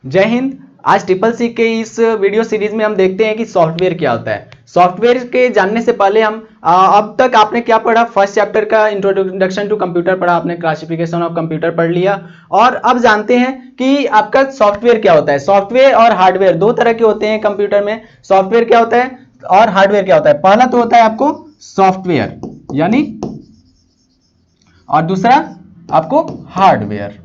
जय हिंद। आज triple C के इस वीडियो सीरीज में हम देखते हैं कि सॉफ्टवेयर क्या होता है। सॉफ्टवेयर के जानने से पहले हम अब तक आपने क्या पढ़ा, फर्स्ट चैप्टर का इंट्रोडक्शन टू कंप्यूटर पढ़ा आपने, क्लासिफिकेशन ऑफ कंप्यूटर पढ़ लिया। और अब जानते हैं कि आपका सॉफ्टवेयर क्या होता है। सॉफ्टवेयर और हार्डवेयर दो तरह के होते हैं कंप्यूटर में। सॉफ्टवेयर क्या होता है और हार्डवेयर क्या होता है। पहला तो होता है आपको सॉफ्टवेयर यानी, और दूसरा आपको हार्डवेयर।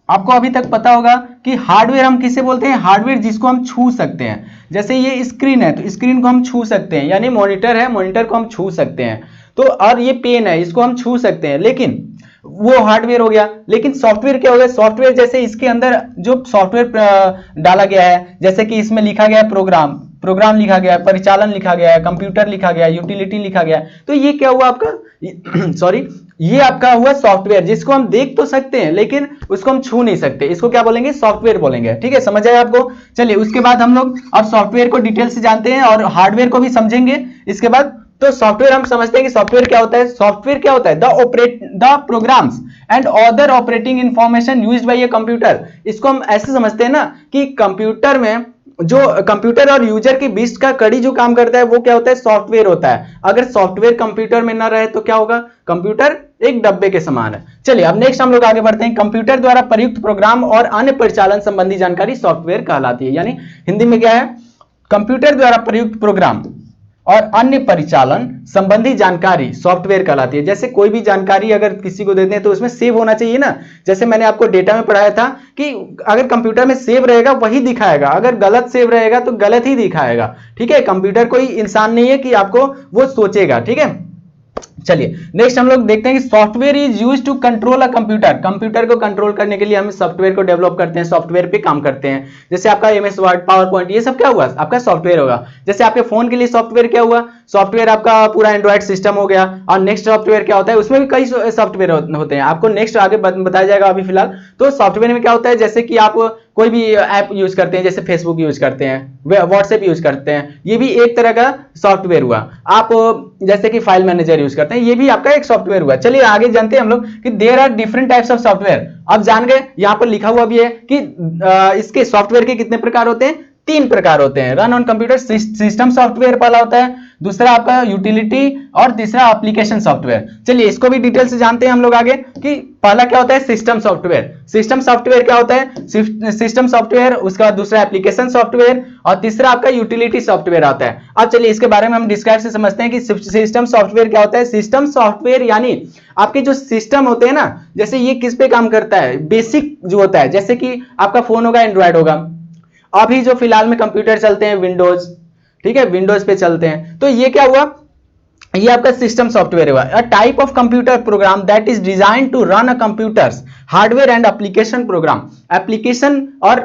आपको अभी तक पता होगा कि हार्डवेयर हम किसे बोलते हैं। हार्डवेयर जिसको हम छू सकते हैं। जैसे ये स्क्रीन है तो स्क्रीन को हम छू सकते हैं, यानी मॉनिटर है, मॉनिटर को हम छू सकते हैं। तो और ये पेन है, इसको हम छू सकते हैं, लेकिन वो हार्डवेयर हो गया। लेकिन सॉफ्टवेयर क्या हो गया। सॉफ्टवेयर जैसे इसके अंदर जो सॉफ्टवेयर डाला गया है, जैसे कि इसमें लिखा गया है प्रोग्राम लिखा गया है, परिचालन लिखा गया है, कंप्यूटर लिखा गया है, यूटिलिटी लिखा गया है। तो ये क्या हुआ आपका सॉरी, ये आपका हुआ सॉफ्टवेयर जिसको हम देख तो सकते हैं लेकिन उसको हम छू नहीं सकते। इसको क्या बोलेंगे, सॉफ्टवेयर बोलेंगे। ठीक है, समझ आया आपको। चलिए उसके बाद हम लोग अब सॉफ्टवेयर को डिटेल से जानते हैं और हार्डवेयर को भी समझेंगे इसके बाद। तो सॉफ्टवेयर हम समझते हैं कि सॉफ्टवेयर क्या होता है। सॉफ्टवेयर क्या होता है, the programs and other operating information used by a computer. इसको हम ऐसे समझते हैं ना कि कंप्यूटर में जो कंप्यूटर और यूजर के बीच का कड़ी जो काम करता है वो क्या होता है, सॉफ्टवेयर होता है। अगर सॉफ्टवेयर कंप्यूटर में ना रहे तो क्या होगा, कंप्यूटर एक डब्बे के समान है। चलिए अब नेक्स्ट हम लोग आगे बढ़ते हैं। कंप्यूटर द्वारा प्रयुक्त प्रोग्राम और अन्य परिचालन संबंधी जानकारी सॉफ्टवेयर कहलाती है। यानी हिंदी में क्या है, कंप्यूटर द्वारा प्रयुक्त प्रोग्राम और अन्य परिचालन संबंधी जानकारी सॉफ्टवेयर कहलाती है। जैसे कोई भी जानकारी अगर किसी को देते हैं तो उसमें सेव होना चाहिए ना। जैसे मैंने आपको डेटा में पढ़ाया था कि अगर कंप्यूटर में सेव रहेगा वही दिखाएगा, अगर गलत सेव रहेगा तो गलत ही दिखाएगा। ठीक है, कंप्यूटर कोई इंसान नहीं है कि आपको वो सोचेगा। ठीक है, चलिए नेक्स्ट हम लोग देखते हैं कि software is used to control a computer. Computer को कंट्रोल करने के लिए हम सॉफ्टवेयर को डेवलप करते हैं, सॉफ्टवेयर पे काम करते हैं। जैसे आपका एमएस वर्ड, पावर पॉइंट, ये सब क्या हुआ, आपका सॉफ्टवेयर होगा। जैसे आपके फोन के लिए सॉफ्टवेयर क्या हुआ, सॉफ्टवेयर आपका पूरा एंड्रॉइड सिस्टम हो गया। और नेक्स्ट सॉफ्टवेयर क्या होता है, उसमें भी कई सॉफ्टवेयर होते हैं, आपको नेक्स्ट आगे बताया जाएगा। अभी फिलहाल तो सॉफ्टवेयर में क्या होता है, जैसे कि आप कोई भी ऐप यूज करते हैं, जैसे फेसबुक यूज करते हैं, व्हाट्सएप यूज करते हैं, ये भी एक तरह का सॉफ्टवेयर हुआ। आप जैसे कि फाइल मैनेजर यूज करते हैं, ये भी आपका एक सॉफ्टवेयर हुआ। चलिए आगे जानते हैं हम लोग कि there are different types of software. अब जान गए, यहां पर लिखा हुआ भी है कि इसके सॉफ्टवेयर के कितने प्रकार होते हैं, 3 प्रकार होते हैं। Run on computer system software पहला होता है, दूसरा आपका यूटिलिटी, और तीसरा एप्लीकेशन सॉफ्टवेयर। चलिए इसको भी डिटेल से जानते हैं हम लोग आगे कि पहला क्या होता है, सिस्टम सॉफ्टवेयर। सिस्टम सॉफ्टवेयर क्या होता है, सिस्टम सॉफ्टवेयर, उसका दूसरा एप्लीकेशन सॉफ्टवेयर, और तीसरा आपका यूटिलिटी सॉफ्टवेयर आता है। अब चलिए इसके बारे में हम डिस्क्राइब से समझते हैं कि सिस्टम सॉफ्टवेयर क्या होता है। सिस्टम सॉफ्टवेयर यानी आपके जो सिस्टम होते हैं ना, जैसे ये किस पे काम करता है, बेसिक जो होता है, जैसे कि आपका फोन होगा, एंड्रॉइड होगा। अभी जो फिलहाल में कंप्यूटर चलते हैं विंडोज, ठीक है, विंडोज पे चलते हैं। तो ये क्या हुआ, ये आपका सिस्टम सॉफ्टवेयर हुआ। A type of computer program that is design to run a computer's hardware and application program. Application और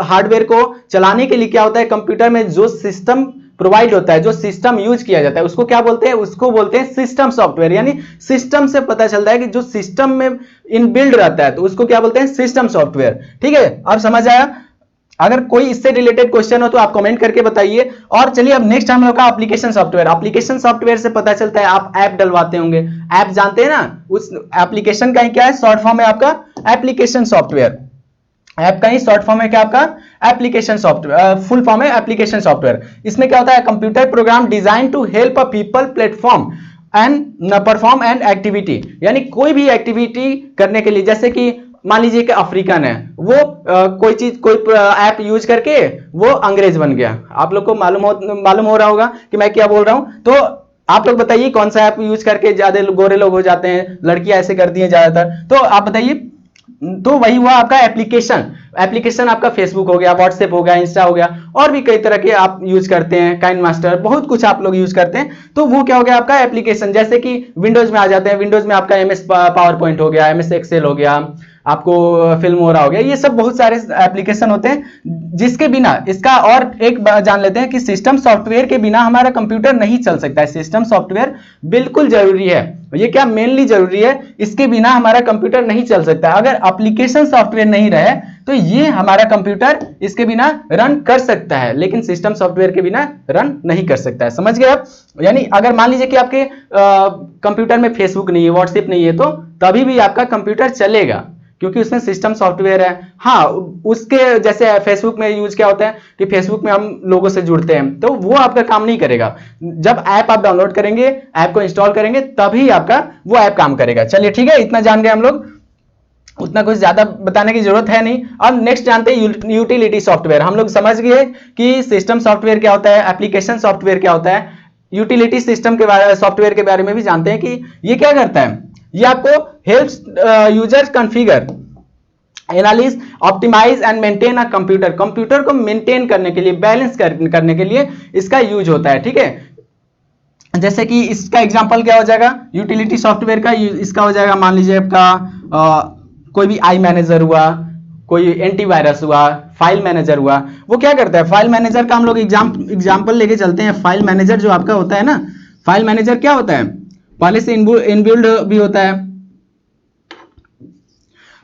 हार्डवेयर को चलाने के लिए क्या होता है, कंप्यूटर में जो सिस्टम प्रोवाइड होता है, जो सिस्टम यूज किया जाता है, उसको क्या बोलते हैं, उसको बोलते हैं सिस्टम सॉफ्टवेयर। यानी सिस्टम से पता चलता है कि जो सिस्टम में इनबिल्ड रहता है तो उसको क्या बोलते हैं, सिस्टम सॉफ्टवेयर। ठीक है, अब समझ आया। अगर कोई इससे रिलेटेड क्वेश्चन हो तो आप कमेंट करके बताइए। और चलिए अब नेक्स्ट हम लोग का एप्लीकेशन सॉफ्टवेयर। एप्लीकेशन सॉफ्टवेयर से पता चलता है, आप ऐप डलवाते होंगे, ऐप जानते हैं ना, उस एप्लीकेशन का क्या है, शॉर्ट फॉर्म है आपका एप्लीकेशन सॉफ्टवेयर। ऐप का ही शॉर्ट फॉर्म है क्या आपका, एप्लीकेशन सॉफ्टवेयर, फुल फॉर्म है एप्लीकेशन सॉफ्टवेयर। इसमें क्या होता है, computer program design to help a people platform and perform and activity. यानी कोई भी एक्टिविटी करने के लिए, जैसे कि मान लीजिए कि अफ्रीकन है, वो कोई चीज, कोई ऐप यूज करके वो अंग्रेज बन गया। आप लोग को मालूम हो रहा होगा कि मैं क्या बोल रहा हूं। तो आप लोग बताइए कौन सा ऐप यूज करके ज्यादा गोरे लोग हो जाते हैं, लड़कियां ऐसे करती हैं ज्यादातर, तो आप बताइए। तो वही हुआ आपका एप्लीकेशन। एप्लीकेशन आपका फेसबुक हो गया, व्हाट्सएप हो गया, इंस्टा हो गया, और भी कई तरह के आप यूज करते हैं, काइंड मास्टर, बहुत कुछ आप लोग यूज करते हैं। तो वो क्या हो गया आपका एप्लीकेशन। जैसे कि विंडोज में आ जाते हैं, विंडोज में आपका एमएस पावर पॉइंट हो गया, एमएस एक्सेल हो गया, आपको फिल्म हो रहा हो गया, ये सब बहुत सारे एप्लीकेशन होते हैं जिसके बिना इसका। और एक जान लेते हैं कि सिस्टम सॉफ्टवेयर के बिना हमारा कंप्यूटर नहीं चल सकता है। सिस्टम सॉफ्टवेयर बिल्कुल जरूरी है, ये क्या मेनली जरूरी है, इसके बिना हमारा कंप्यूटर नहीं चल सकता। अगर एप्लीकेशन सॉफ्टवेयर नहीं रहे तो ये हमारा कंप्यूटर इसके बिना रन कर सकता है, लेकिन सिस्टम सॉफ्टवेयर के बिना रन नहीं कर सकता है। समझ गए आप। यानी अगर मान लीजिए कि आपके कंप्यूटर में फेसबुक नहीं है, व्हाट्सएप नहीं है, तो तभी भी आपका कंप्यूटर चलेगा, क्योंकि उसमें सिस्टम सॉफ्टवेयर है। हाँ, उसके जैसे फेसबुक में यूज क्या होता है कि फेसबुक में हम लोगों से जुड़ते हैं, तो वो आपका काम नहीं करेगा। जब ऐप आप डाउनलोड करेंगे, ऐप को इंस्टॉल करेंगे, तभी आपका वो ऐप काम करेगा। चलिए ठीक है, इतना जान गए हम लोग, उतना कुछ ज्यादा बताने की जरूरत है नहीं। अब नेक्स्ट जानते हैं यूटिलिटी सॉफ्टवेयर। हम लोग समझ गए कि सिस्टम सॉफ्टवेयर क्या होता है, एप्लीकेशन सॉफ्टवेयर क्या होता है, यूटिलिटी सिस्टम के बारे सॉफ्टवेयर के बारे में भी जानते हैं कि ये क्या करता है। ये आपको helps users configure, analyse, optimise and maintain a computer. Computer को मेंटेन करने के लिए, बैलेंस करने के लिए इसका यूज होता है। ठीक है, जैसे कि इसका एग्जांपल क्या हो जाएगा यूटिलिटी सॉफ्टवेयर का, इसका हो जाएगा मान लीजिए आपका कोई भी आई मैनेजर हुआ, कोई एंटीवायरस हुआ, फाइल मैनेजर हुआ। वो क्या करता है, फाइल मैनेजर का हम लोग एग्जांपल लेके चलते हैं। फाइल मैनेजर जो आपका होता है ना, फाइल मैनेजर क्या होता है, पहले से इनबिल्ड भी होता है।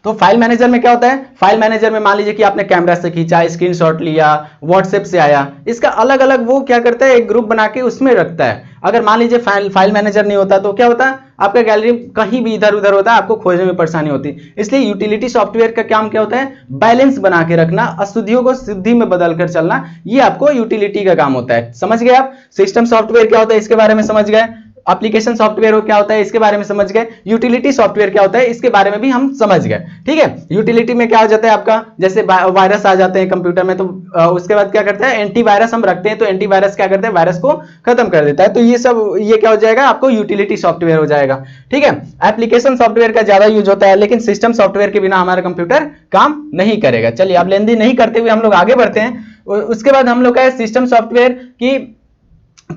तो फाइल मैनेजर में क्या होता है, फाइल मैनेजर में मान लीजिए कि आपने कैमरा से खींचा, स्क्रीनशॉट लिया, व्हाट्सएप से आया, इसका अलग अलग वो क्या करता है, एक ग्रुप बना के उसमें रखता है। अगर मान लीजिए फाइल मैनेजर नहीं होता तो क्या होता, आपका गैलरी कहीं भी इधर उधर होता है, आपको खोजने में परेशानी होती। इसलिए यूटिलिटी सॉफ्टवेयर का काम क्या होता है, बैलेंस बना के रखना, अशुद्धियों को सिद्धि में बदल कर चलना, ये आपको यूटिलिटी का काम होता है। समझ गए आप, सिस्टम सॉफ्टवेयर क्या होता है इसके बारे में समझ गए, एप्लीकेशन सॉफ्टवेयर क्या होता है इसके बारे में समझ गए, यूटिलिटी सॉफ्टवेयर क्या होता है इसके बारे में भी हम समझ गए। ठीक है, यूटिलिटी में क्या हो जाता है आपका, जैसे वायरस आ जाते हैं कंप्यूटर में, तो उसके बाद क्या करता है, एंटीवायरस हम रखते हैं, तो एंटीवायरस क्या करता है, वायरस को खत्म कर देता है। तो ये क्या हो जाएगा, आपको यूटिलिटी सॉफ्टवेयर हो जाएगा। ठीक है, एप्लीकेशन सॉफ्टवेयर का ज्यादा यूज होता है, लेकिन सिस्टम सॉफ्टवेयर के बिना हमारा कंप्यूटर काम नहीं करेगा। चलिए अब लेंदी नहीं करते हुए हम लोग आगे बढ़ते हैं। उसके बाद हम लोग का है सिस्टम सॉफ्टवेयर की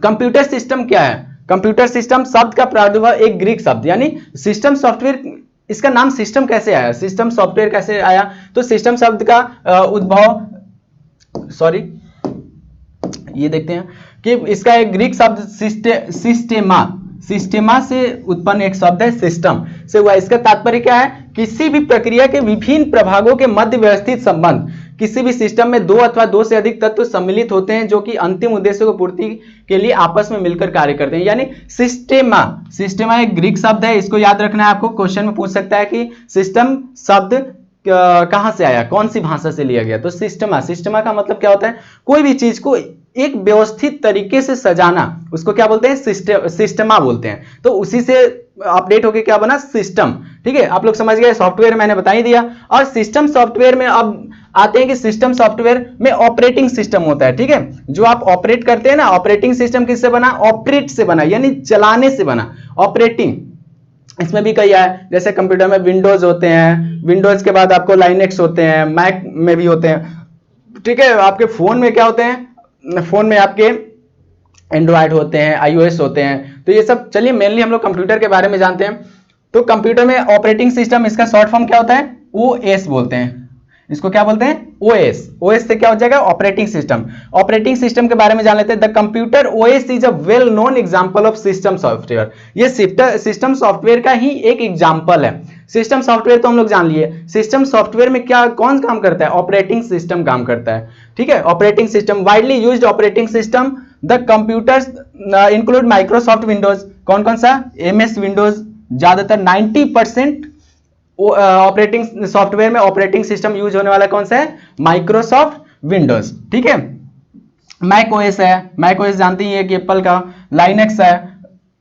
कंप्यूटर सिस्टम क्या है। कंप्यूटर सिस्टम शब्द का प्रादुर्भाव एक ग्रीक शब्द यानी सिस्टम सॉफ्टवेयर, इसका नाम सिस्टम कैसे आया, सिस्टम सॉफ्टवेयर कैसे आया, तो सिस्टम शब्द का उद्भव, सॉरी ये देखते हैं कि इसका एक ग्रीक शब्द सिस्टेमा से उत्पन्न एक शब्द है, सिस्टम से हुआ। इसका तात्पर्य क्या है, किसी भी प्रक्रिया के विभिन्न प्रभागों के मध्य व्यवस्थित संबंध। किसी भी सिस्टम में दो अथवा दो से अधिक तत्व सम्मिलित होते हैं जो कि अंतिम उद्देश्य को पूर्ति के लिए आपस में मिलकर कार्य करते हैं, यानी सिस्टेमा एक ग्रीक शब्द है, इसको याद रखना है आपको। क्वेश्चन में पूछ सकता है कि सिस्टम शब्द कहां से आया, कौन सी भाषा से लिया गया, तो सिस्टमा का मतलब क्या होता है, कोई भी चीज को एक व्यवस्थित तरीके से सजाना, उसको क्या बोलते हैं, सिस्टमा बोलते हैं। तो उसी से अपडेट होके क्या बना, सिस्टम। ठीक है, आप लोग समझ गए, सॉफ्टवेयर मैंने बता ही दिया। और सिस्टम सॉफ्टवेयर में अब आते हैं कि सिस्टम सॉफ्टवेयर में ऑपरेटिंग सिस्टम होता है। ठीक है, जो आप ऑपरेट करते हैं ना, ऑपरेटिंग सिस्टम किससे बना, ऑपरेट से बना, यानी चलाने से बना, ऑपरेटिंग। इसमें भी कई है, जैसे कंप्यूटर में विंडोज होते हैं, विंडोज के बाद आपको लाइनेक्स होते हैं, मैक में भी होते हैं। ठीक है, आपके फोन में क्या होते हैं, फोन में आपके एंड्रॉयड होते हैं, आईओएस होते हैं, तो ये सब। चलिए मेनली हम लोग कंप्यूटर के बारे में जानते हैं। तो कंप्यूटर में ऑपरेटिंग सिस्टम, इसका शॉर्ट फॉर्म क्या होता है, ओएस बोलते हैं। इसको क्या बोलते हैं, ओएस। ओएस से क्या हो जाएगा, ऑपरेटिंग सिस्टम। ऑपरेटिंग सिस्टम के बारे में जान लेते हैं। The computer OS is a well known example of system software. ये सिस्टम सॉफ्टवेयर का ही एक एग्जांपल है। सिस्टम सॉफ्टवेयर तो हम लोग जान लिए, सिस्टम सॉफ्टवेयर में क्या कौन काम करता है, ऑपरेटिंग सिस्टम काम करता है। ठीक है, operating system, widely used operating system the computers include Microsoft Windows. कौन कौन सा, एमएस विंडोज, ज्यादातर 90% ऑपरेटिंग सॉफ्टवेयर में ऑपरेटिंग सिस्टम यूज होने वाला कौन सा है, माइक्रोसॉफ्ट विंडोज। ठीक है, मैक ओएस है, मैक ओएस जानते ही है कि एप्पल का, लाइनेक्स है।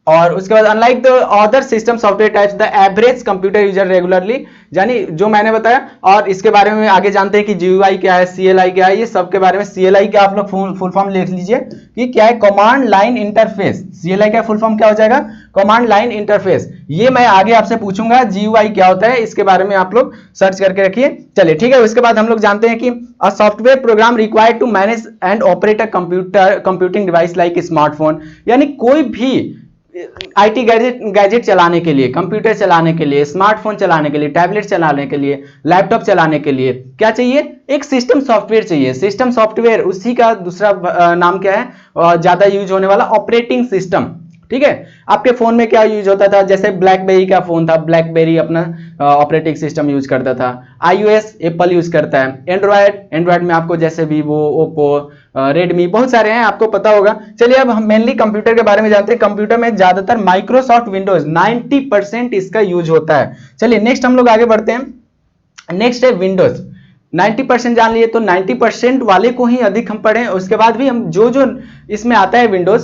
और उसके बाद unlike the other system software types the average computer user regularly, यानी जो मैंने बताया। और इसके बारे में आगे जानते हैं कि जीयूआई क्या है, सीएलआई क्या है, ये सब के बारे में। सीएलआई क्या, आप लोग फुल फॉर्म लिख लीजिए कि क्या है, कमांड लाइन इंटरफेस। सीएलआई का फुल फॉर्म क्या हो जाएगा, कमांड लाइन इंटरफेस। ये मैं आगे आपसे पूछूंगा जीयूआई क्या होता है, इसके बारे में आप लोग सर्च करके रखिए। चलिए ठीक है, उसके बाद हम लोग जानते हैं कि a software program required to manage and operate a computing device like smartphone, यानी कोई भी आईटी गैजेट चलाने के लिए, कंप्यूटर चलाने के लिए, स्मार्टफोन चलाने के लिए, टैबलेट चलाने के लिए, लैपटॉप चलाने के लिए क्या चाहिए, एक सिस्टम सॉफ्टवेयर चाहिए। सिस्टम सॉफ्टवेयर, उसी का दूसरा नाम क्या है, ज्यादा यूज होने वाला, ऑपरेटिंग सिस्टम। ठीक है, आपके फोन में क्या यूज होता था, जैसे ब्लैकबेरी का फोन था, ब्लैकबेरी अपना ऑपरेटिंग सिस्टम यूज करता था। आईओएस एप्पल यूज करता है। एंड्रॉयड में आपको जैसे वीवो, ओप्पो, रेडमी, बहुत सारे हैं, आपको पता होगा। चलिए अब हम मेनली कंप्यूटर के बारे में जानते हैं। कंप्यूटर में ज्यादातर माइक्रोसॉफ्ट विंडोज 90% इसका यूज होता है। चलिए नेक्स्ट हम लोग आगे बढ़ते हैं। नेक्स्ट है विंडोज। 90% जान लिए, तो 90% वाले को ही अधिक हम पढ़ें। उसके बाद भी हम जो जो इसमें आता है विंडोज,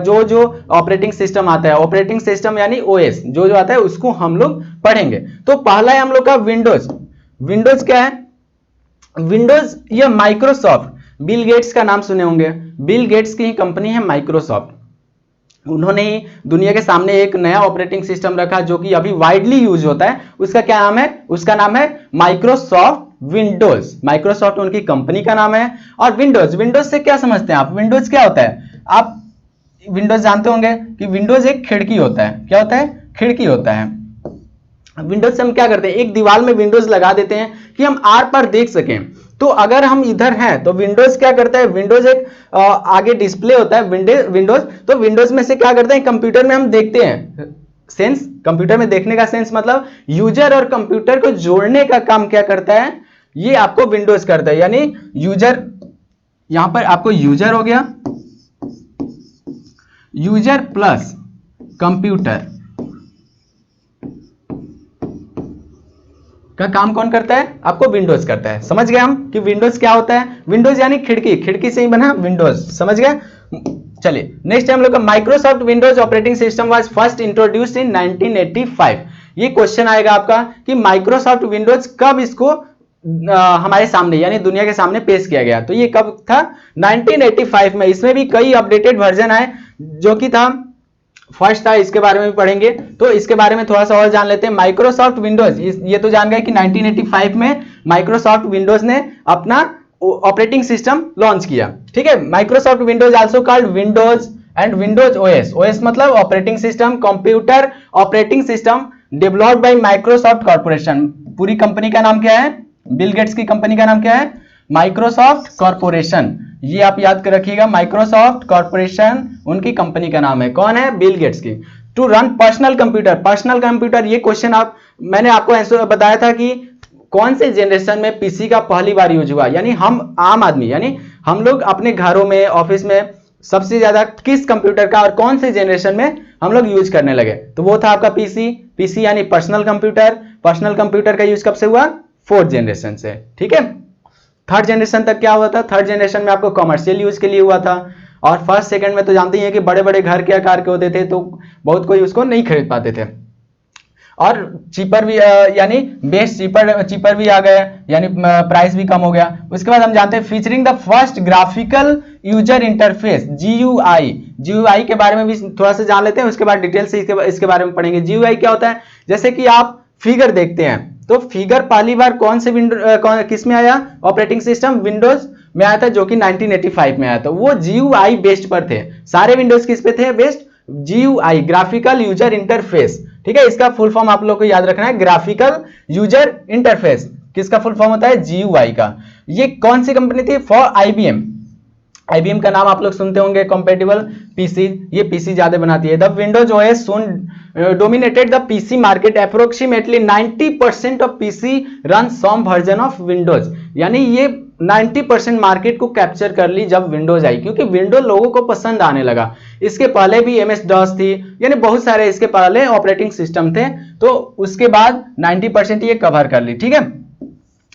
जो जो ऑपरेटिंग सिस्टम आता है, ऑपरेटिंग सिस्टम यानी ओएस जो जो आता है उसको हम लोग पढ़ेंगे। तो पहला है हम लोग का विंडोज। विंडोज क्या है? विंडोज ये माइक्रोसॉफ्ट, बिल गेट्स का नाम सुने होंगे, बिल गेट्स की ही कंपनी है माइक्रोसॉफ्ट। उन्होंने ही दुनिया के सामने एक नया ऑपरेटिंग सिस्टम रखा जो कि अभी वाइडली यूज होता है। उसका क्या नाम है? उसका नाम है माइक्रोसॉफ्ट विंडोज। माइक्रोसॉफ्ट उनकी कंपनी का नाम है। और विंडोज, विंडोज से क्या समझते हैं आप? विंडोज क्या होता है? आप विंडोज जानते होंगे कि विंडोज एक खिड़की होता है। क्या होता है? खिड़की होता है। विंडोज से हम क्या करते हैं? एक दीवार में विंडोज लगा देते हैं कि हम आर पार देख सकें। तो अगर हम इधर हैं तो विंडोज क्या करता है? विंडोज एक आगे डिस्प्ले होता है विंडोज। तो विंडोज में से क्या करते हैं? कंप्यूटर में हम देखते हैं। सेंस, कंप्यूटर में देखने का सेंस मतलब यूजर और कंप्यूटर को जोड़ने का काम क्या करता है? ये आपको विंडोज करता है। यानी यूजर, यहां पर आपको यूजर हो गया, यूजर प्लस कंप्यूटर का काम कौन करता है? आपको विंडोज करता है। समझ गए हम कि विंडोज क्या होता है? विंडोज यानी खिड़की, खिड़की से ही बना विंडोज। समझ गए? चलिए नेक्स्ट हम लोग का Microsoft Windows operating system was first introduced in 1985। ये क्वेश्चन आएगा आपका कि माइक्रोसॉफ्ट विंडोज कब इसको हमारे सामने यानी दुनिया के सामने पेश किया गया? तो ये कब था? 1985 में। इसमें भी कई अपडेटेड वर्जन आए, जो कि था फर्स्ट था, इसके बारे में भी पढ़ेंगे। तो इसके बारे में थोड़ा सा और जान लेते हैं। माइक्रोसॉफ्ट विंडोज, ये तो जान गए कि 1985 में माइक्रोसॉफ्ट विंडोज ने अपना ऑपरेटिंग सिस्टम लॉन्च किया। ठीक है, Microsoft Windows also called Windows and Windows OS. OS मतलब operating system, computer operating system developed by Microsoft corporation. पूरी कंपनी का नाम क्या है? बिल गेट्स की कंपनी का नाम क्या है? Microsoft corporation. ये आप याद कर रखिएगा, माइक्रोसॉफ्ट कॉर्पोरेशन उनकी कंपनी का नाम है। कौन है? बिल गेट्स की। To run personal computer, personal computer, ये क्वेश्चन मैंने आपको आंसर बताया था कि कौन से जनरेशन में पीसी का पहली बार यूज हुआ। यानी हम आम आदमी, यानी हम लोग अपने घरों में, ऑफिस में सबसे ज्यादा किस कंप्यूटर का और कौन से जनरेशन में हम लोग यूज करने लगे? तो वो था आपका पीसी। पीसी यानी पर्सनल कंप्यूटर। पर्सनल कंप्यूटर का यूज कब से हुआ? 4th जनरेशन से। ठीक है, 3rd जनरेशन तक क्या हुआ था? 3rd जनरेशन में आपको कमर्शियल यूज के लिए हुआ था। और फर्स्ट सेकंड में तो जानते ही हैं कि बड़े बड़े घर के आकार के होते थे, तो बहुत कोई उसको नहीं खरीद पाते थे। और चीपर भी यानी बेस्ट चीपर भी आ गया, यानी प्राइस भी कम हो गया। उसके बाद हम जानते हैं featuring the first graphical user interface, GUI. GUI के बारे में भी थोड़ा सा जान लेते हैं, उसके बाद डिटेल से इसके बारे में पढ़ेंगे। जीयूआई क्या होता है? जैसे कि आप फिगर देखते हैं, तो फिगर पहली बार कौन से किस में आया? ऑपरेटिंग सिस्टम विंडोज में आया था, जो कि 1985 में आया था। वो जीयूआई बेस्ड पर थे। सारे विंडोज किस पे थे based? GUI, graphical user interface. ठीक है, इसका फुल फॉर्म आप लोग को याद रखना है, ग्राफिकल यूजर इंटरफेस। किसका फुल फॉर्म होता है? जीयूआई का। ये कौन सी कंपनी थी? For IBM. आईबीएम का नाम आप लोग सुनते होंगे, कंपैटिबल पीसी, ये पीसी ज्यादा बनाती है। The Windows OS soon dominated the PC market, approximately 90% of PC run some version of Windows. यानी ये 90% मार्केट को कैप्चर कर ली जब विंडोज आई, क्योंकि विंडोज लोगों को पसंद आने लगा। इसके पहले भी एमएस डॉस थी, यानी बहुत सारे इसके पहले ऑपरेटिंग सिस्टम थे, तो उसके बाद 90% ये कवर कर ली। ठीक है,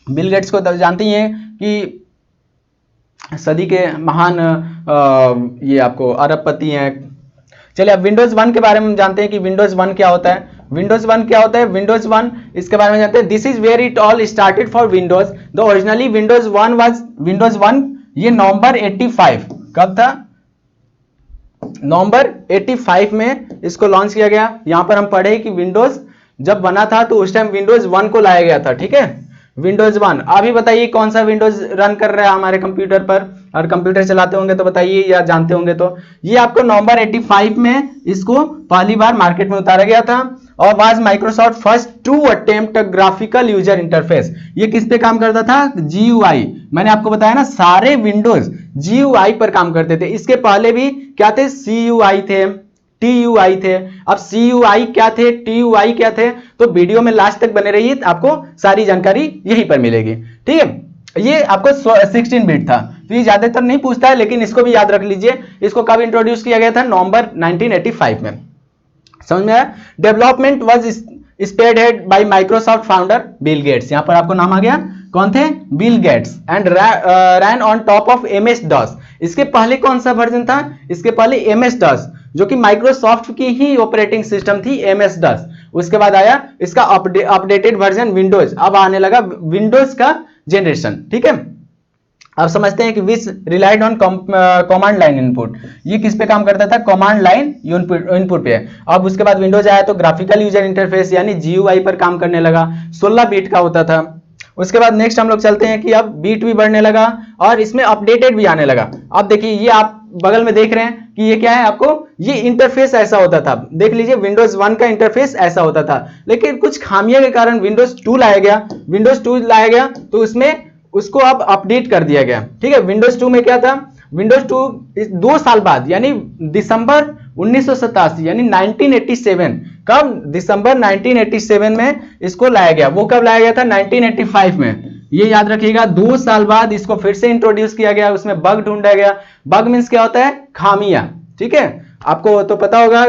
बिल गेट्स को जानते ही हैं कि सदी के महान ये आपको अरबपति हैं। चलिए अब विंडोज 1 के बारे में जानते हैं कि विंडोज 1 क्या होता है। विंडोज 1 क्या होता है? विंडोज 1 इसके बारे में जानते हैं। This is where it all started for Windows. The originally Windows 1 was Windows 1, ये नवंबर 85 कब था? नवंबर 85 में इसको लॉन्च किया गया। यहां पर हम पढ़े कि विंडोज जब बना था तो उस टाइम विंडोज 1 को लाया गया था। ठीक है, विंडोज 1। अभी बताइए कौन सा विंडोज रन कर रहा है हमारे कंप्यूटर पर, और कंप्यूटर चलाते होंगे तो बताइए, या जानते होंगे तो। ये आपको नवंबर 85 में इसको पहली बार मार्केट में उतारा गया था, और was Microsoft first to attempt graphical user interface. ये किस पे काम करता था? जीयूआई। मैंने आपको बताया ना, सारे विंडोज जीयूआई पर काम करते थे। इसके पहले भी क्या थे? सीयूआई थे, टीयूआई थे। अब सीयूआई क्या थे, टीयूआई क्या थे, तो वीडियो में लास्ट तक बने रहिए, आपको सारी जानकारी यहीं पर मिलेगी। ठीक है, ये आपको 16 बिट था, तो ये ज्यादातर नहीं पूछता है, लेकिन इसको भी याद रख लीजिए। इसको कब इंट्रोड्यूस किया गया था? नवंबर 1985 में। समझ में आया? Development was spearhead by Microsoft founder Bill Gates. यहां पर आपको नाम आ गया, कौन थे? Bill Gates. And ran on top of MS DOS. इसके पहले कौन सा वर्जन था? इसके पहले एमएस डॉस, जो कि माइक्रोसॉफ्ट की ही ऑपरेटिंग सिस्टम थी, एमएस डॉस। उसके बाद आया इसका अपडेटेड वर्जन विंडोज। अब आने लगा विंडोज का जनरेशन, ठीक है। अब समझते हैं कि which relied on command line input. ये किस पे काम करता था? कमांड लाइन इनपुट पे। अब उसके बाद विंडोज आया तो ग्राफिकल यूजर इंटरफेस यानी जीयूआई पर काम करने लगा, 16 बीट का होता था। उसके बाद नेक्स्ट हम लोग चलते हैं कि अब बीट भी बढ़ने लगा और इसमें अपडेटेड भी आने लगा। अब देखिए ये आप बगल में देख रहे हैं कि ये क्या है, आपको ये इंटरफेस ऐसा होता था। देख लीजिए विंडोज 1 का इंटरफेस ऐसा होता था, लेकिन कुछ खामियों के कारण विंडोज 2 लाया गया। विंडोज 2 लाया गया तो उसमें उसको अब अपडेट कर दिया गया, ठीक है। विंडोज 2 में क्या था? विंडोज 2 2 साल बाद यानी दिसंबर 1987 यानी 1987, कब? दिसंबर 1987 में इसको लाया गया। वो कब लाया गया था? 1985 में। ये याद रखिएगा, 2 साल बाद इसको फिर से इंट्रोड्यूस किया गया, उसमें बग ढूंढा गया। बग मींस क्या होता है? खामियां, ठीक है। आपको तो पता होगा,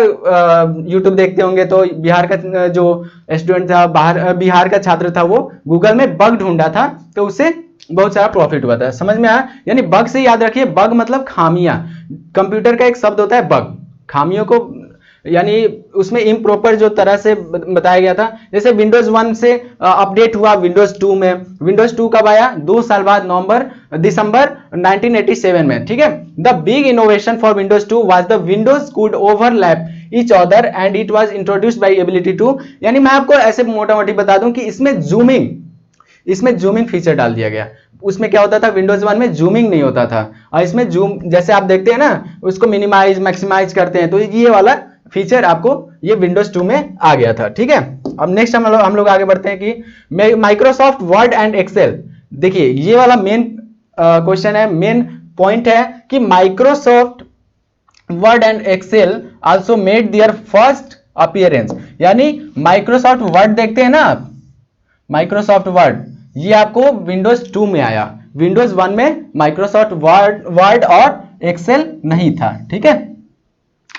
यूट्यूब देखते होंगे तो बिहार का जो स्टूडेंट था, बिहार का छात्र था, वो गूगल में बग ढूंढा था तो उसे बहुत सारा प्रॉफिट हुआ था। समझ में आया? यानी बग से याद रखिए, बग मतलब खामियां। कंप्यूटर का एक शब्द होता है बग, खामियों को यानी उसमें इम्प्रॉपर जो तरह से बताया गया था। जैसे विंडोज 1 से अपडेट हुआ विंडोज 2 में। विंडोज 2 कब आया? 2 साल बाद, दिसंबर 1987 में, ठीक है। The big innovation for Windows 2 was the Windows could overlap each other and it was introduced by ability to. यानी मैं आपको ऐसे मोटा मोटी बता दूं कि इसमें जूमिंग फीचर डाल दिया गया। उसमें क्या होता था? विंडोज 1 में जूमिंग नहीं होता था, और इसमें जूम जैसे आप देखते हैं ना, उसको मिनिमाइज मैक्सिमाइज करते हैं, तो ये वाला फीचर आपको ये विंडोज 2 में आ गया था, ठीक है। अब नेक्स्ट हम लोग आगे बढ़ते हैं कि माइक्रोसॉफ्ट वर्ड एंड एक्सेल। देखिए ये वाला मेन क्वेश्चन है, मेन पॉइंट है कि Microsoft Word and Excel also made their first appearance. यानी माइक्रोसॉफ्ट वर्ड देखते हैं ना आप, माइक्रोसॉफ्ट वर्ड ये आपको विंडोज 2 में आया। विंडोज 1 में माइक्रोसॉफ्ट वर्ड और एक्सेल नहीं था, ठीक है।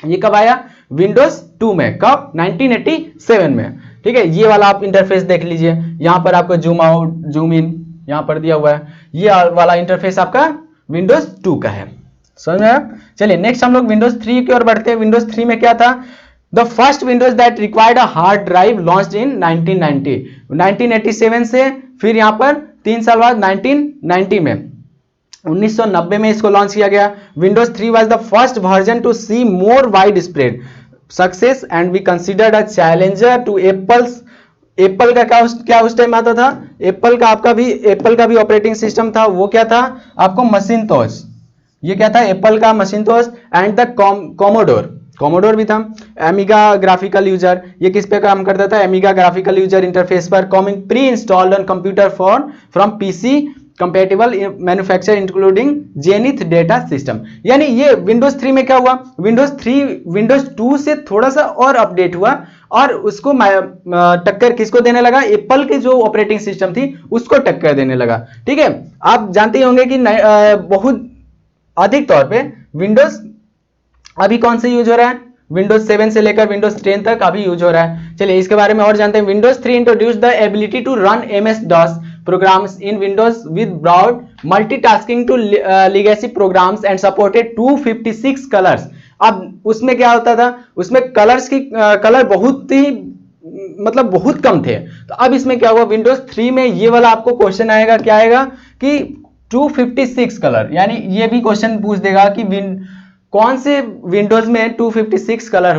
ये कब आया? विंडोज 2 में। कब? 1987 में, ठीक है। ये वाला आप इंटरफेस देख लीजिए, यहां पर आपको जूम आउट जूम इन यहां पर दिया हुआ है। ये वाला इंटरफेस आपका विंडोज 2 का है, समझ में आया? चलिए नेक्स्ट हम लोग विंडोज 3 की ओर बढ़ते हैं। विंडोज 3 में क्या था? The first Windows that required a hard drive launched in 1990। 1987 से फिर यहां पर 3 साल बाद 1990 में, 1990 में इसको लॉन्च किया गया। Windows 3 was the first version to see more widespread success and be considered a challenger to Apple का क्या उस टाइम आता था? एप्पल का भी ऑपरेटिंग सिस्टम था। वो क्या था? आपको मसिंतोश। ये क्या था? एप्पल का मसिंतोश एंड द कॉमोडोर भी था। एमिगा ग्राफिकल यूजर, ये किस पे काम करता था? एमिगा ग्राफिकल यूजर इंटरफेस पर, coming pre installed on computer from PC compatible manufacture including zenith data system. यानी ये विंडोज 3 में क्या हुआ? विंडोज 2 से थोड़ा सा और अपडेट हुआ और उसको टक्कर किसको देने लगा? एप्पल की जो ऑपरेटिंग सिस्टम थी उसको टक्कर देने लगा, ठीक है। आप जानते ही होंगे कि बहुत अधिक तौर पे विंडोज अभी कौन से यूज हो रहा है? विंडोज 7 से लेकर विंडोज 10 तक अभी यूज हो रहा है। चलिए इसके बारे में और जानते हैं। Windows 3 introduce the ability to run MS DOS programs in Windows with broad multitasking to legacy programs and supported 256 colors। अब उसमें क्या होता था? उसमें कलर बहुत ही मतलब बहुत कम थे। तो अब इसमें क्या हुआ? विंडोज 3 में ये वाला आपको क्वेश्चन आएगा, क्या आएगा कि 256 कलर। यानी ये भी क्वेश्चन पूछ देगा कि कौन से विंडोज में 256 कलर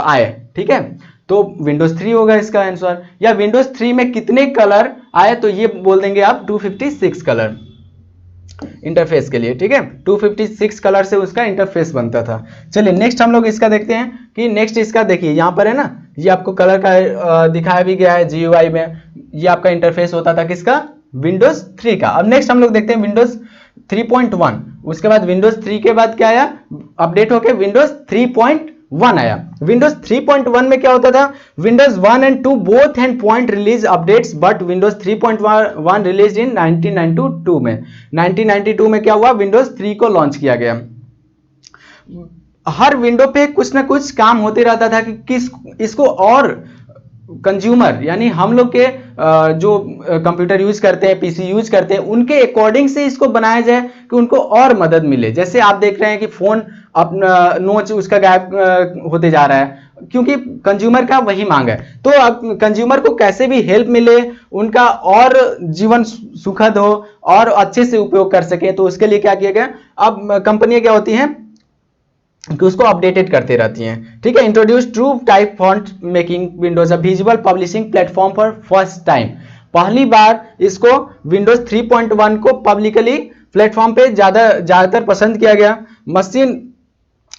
आए, ठीक है। तो विंडोज 3 होगा इसका आंसर। या विंडोज 3 में कितने कलर आए, तो ये बोल देंगे आप 256 कलर इंटरफेस के लिए, ठीक है। 256 कलर से उसका इंटरफेस बनता था। चलिए नेक्स्ट हम लोग इसका देखते हैं कि नेक्स्ट इसका देखिए यहां पर है ना, ये आपको कलर का दिखाया भी गया है जीयूआई में। ये आपका इंटरफेस होता था किसका? विंडोज 3 का। अब नेक्स्ट हम लोग देखते हैं विंडोज 3.1। उसके बाद विंडोज 3 के बाद क्या आया? अपडेट होके विंडोज 3.1 आया। विंडोज 3.1 में क्या होता था? Windows 1 and 2 both had point release updates, but Windows 3.1 release इन 1992 में। 1992 में क्या हुआ? विंडोज 3 को लॉन्च किया गया। हर विंडो पे कुछ ना कुछ काम होते रहता था कि इसको और कंज्यूमर यानी हम लोग के जो कंप्यूटर यूज करते हैं, पीसी यूज करते हैं, उनके अकॉर्डिंग से इसको बनाया जाए कि उनको और मदद मिले। जैसे आप देख रहे हैं कि फोन अपना नोच उसका गायब होते जा रहा है, क्योंकि कंज्यूमर का वही मांग है। तो अब कंज्यूमर को कैसे भी हेल्प मिले, उनका और जीवन सुखद हो और अच्छे से उपयोग कर सके, तो उसके लिए क्या किया गया, अब कंपनियां क्या होती हैं कि उसको अपडेटेड करते रहती हैं। ठीक है, introduce true type font making Windows a visual publishing platform for first time. पहली बार इसको विंडोज 3.1 को पब्लिकली प्लेटफॉर्म पे ज्यादातर पसंद किया गया। Machine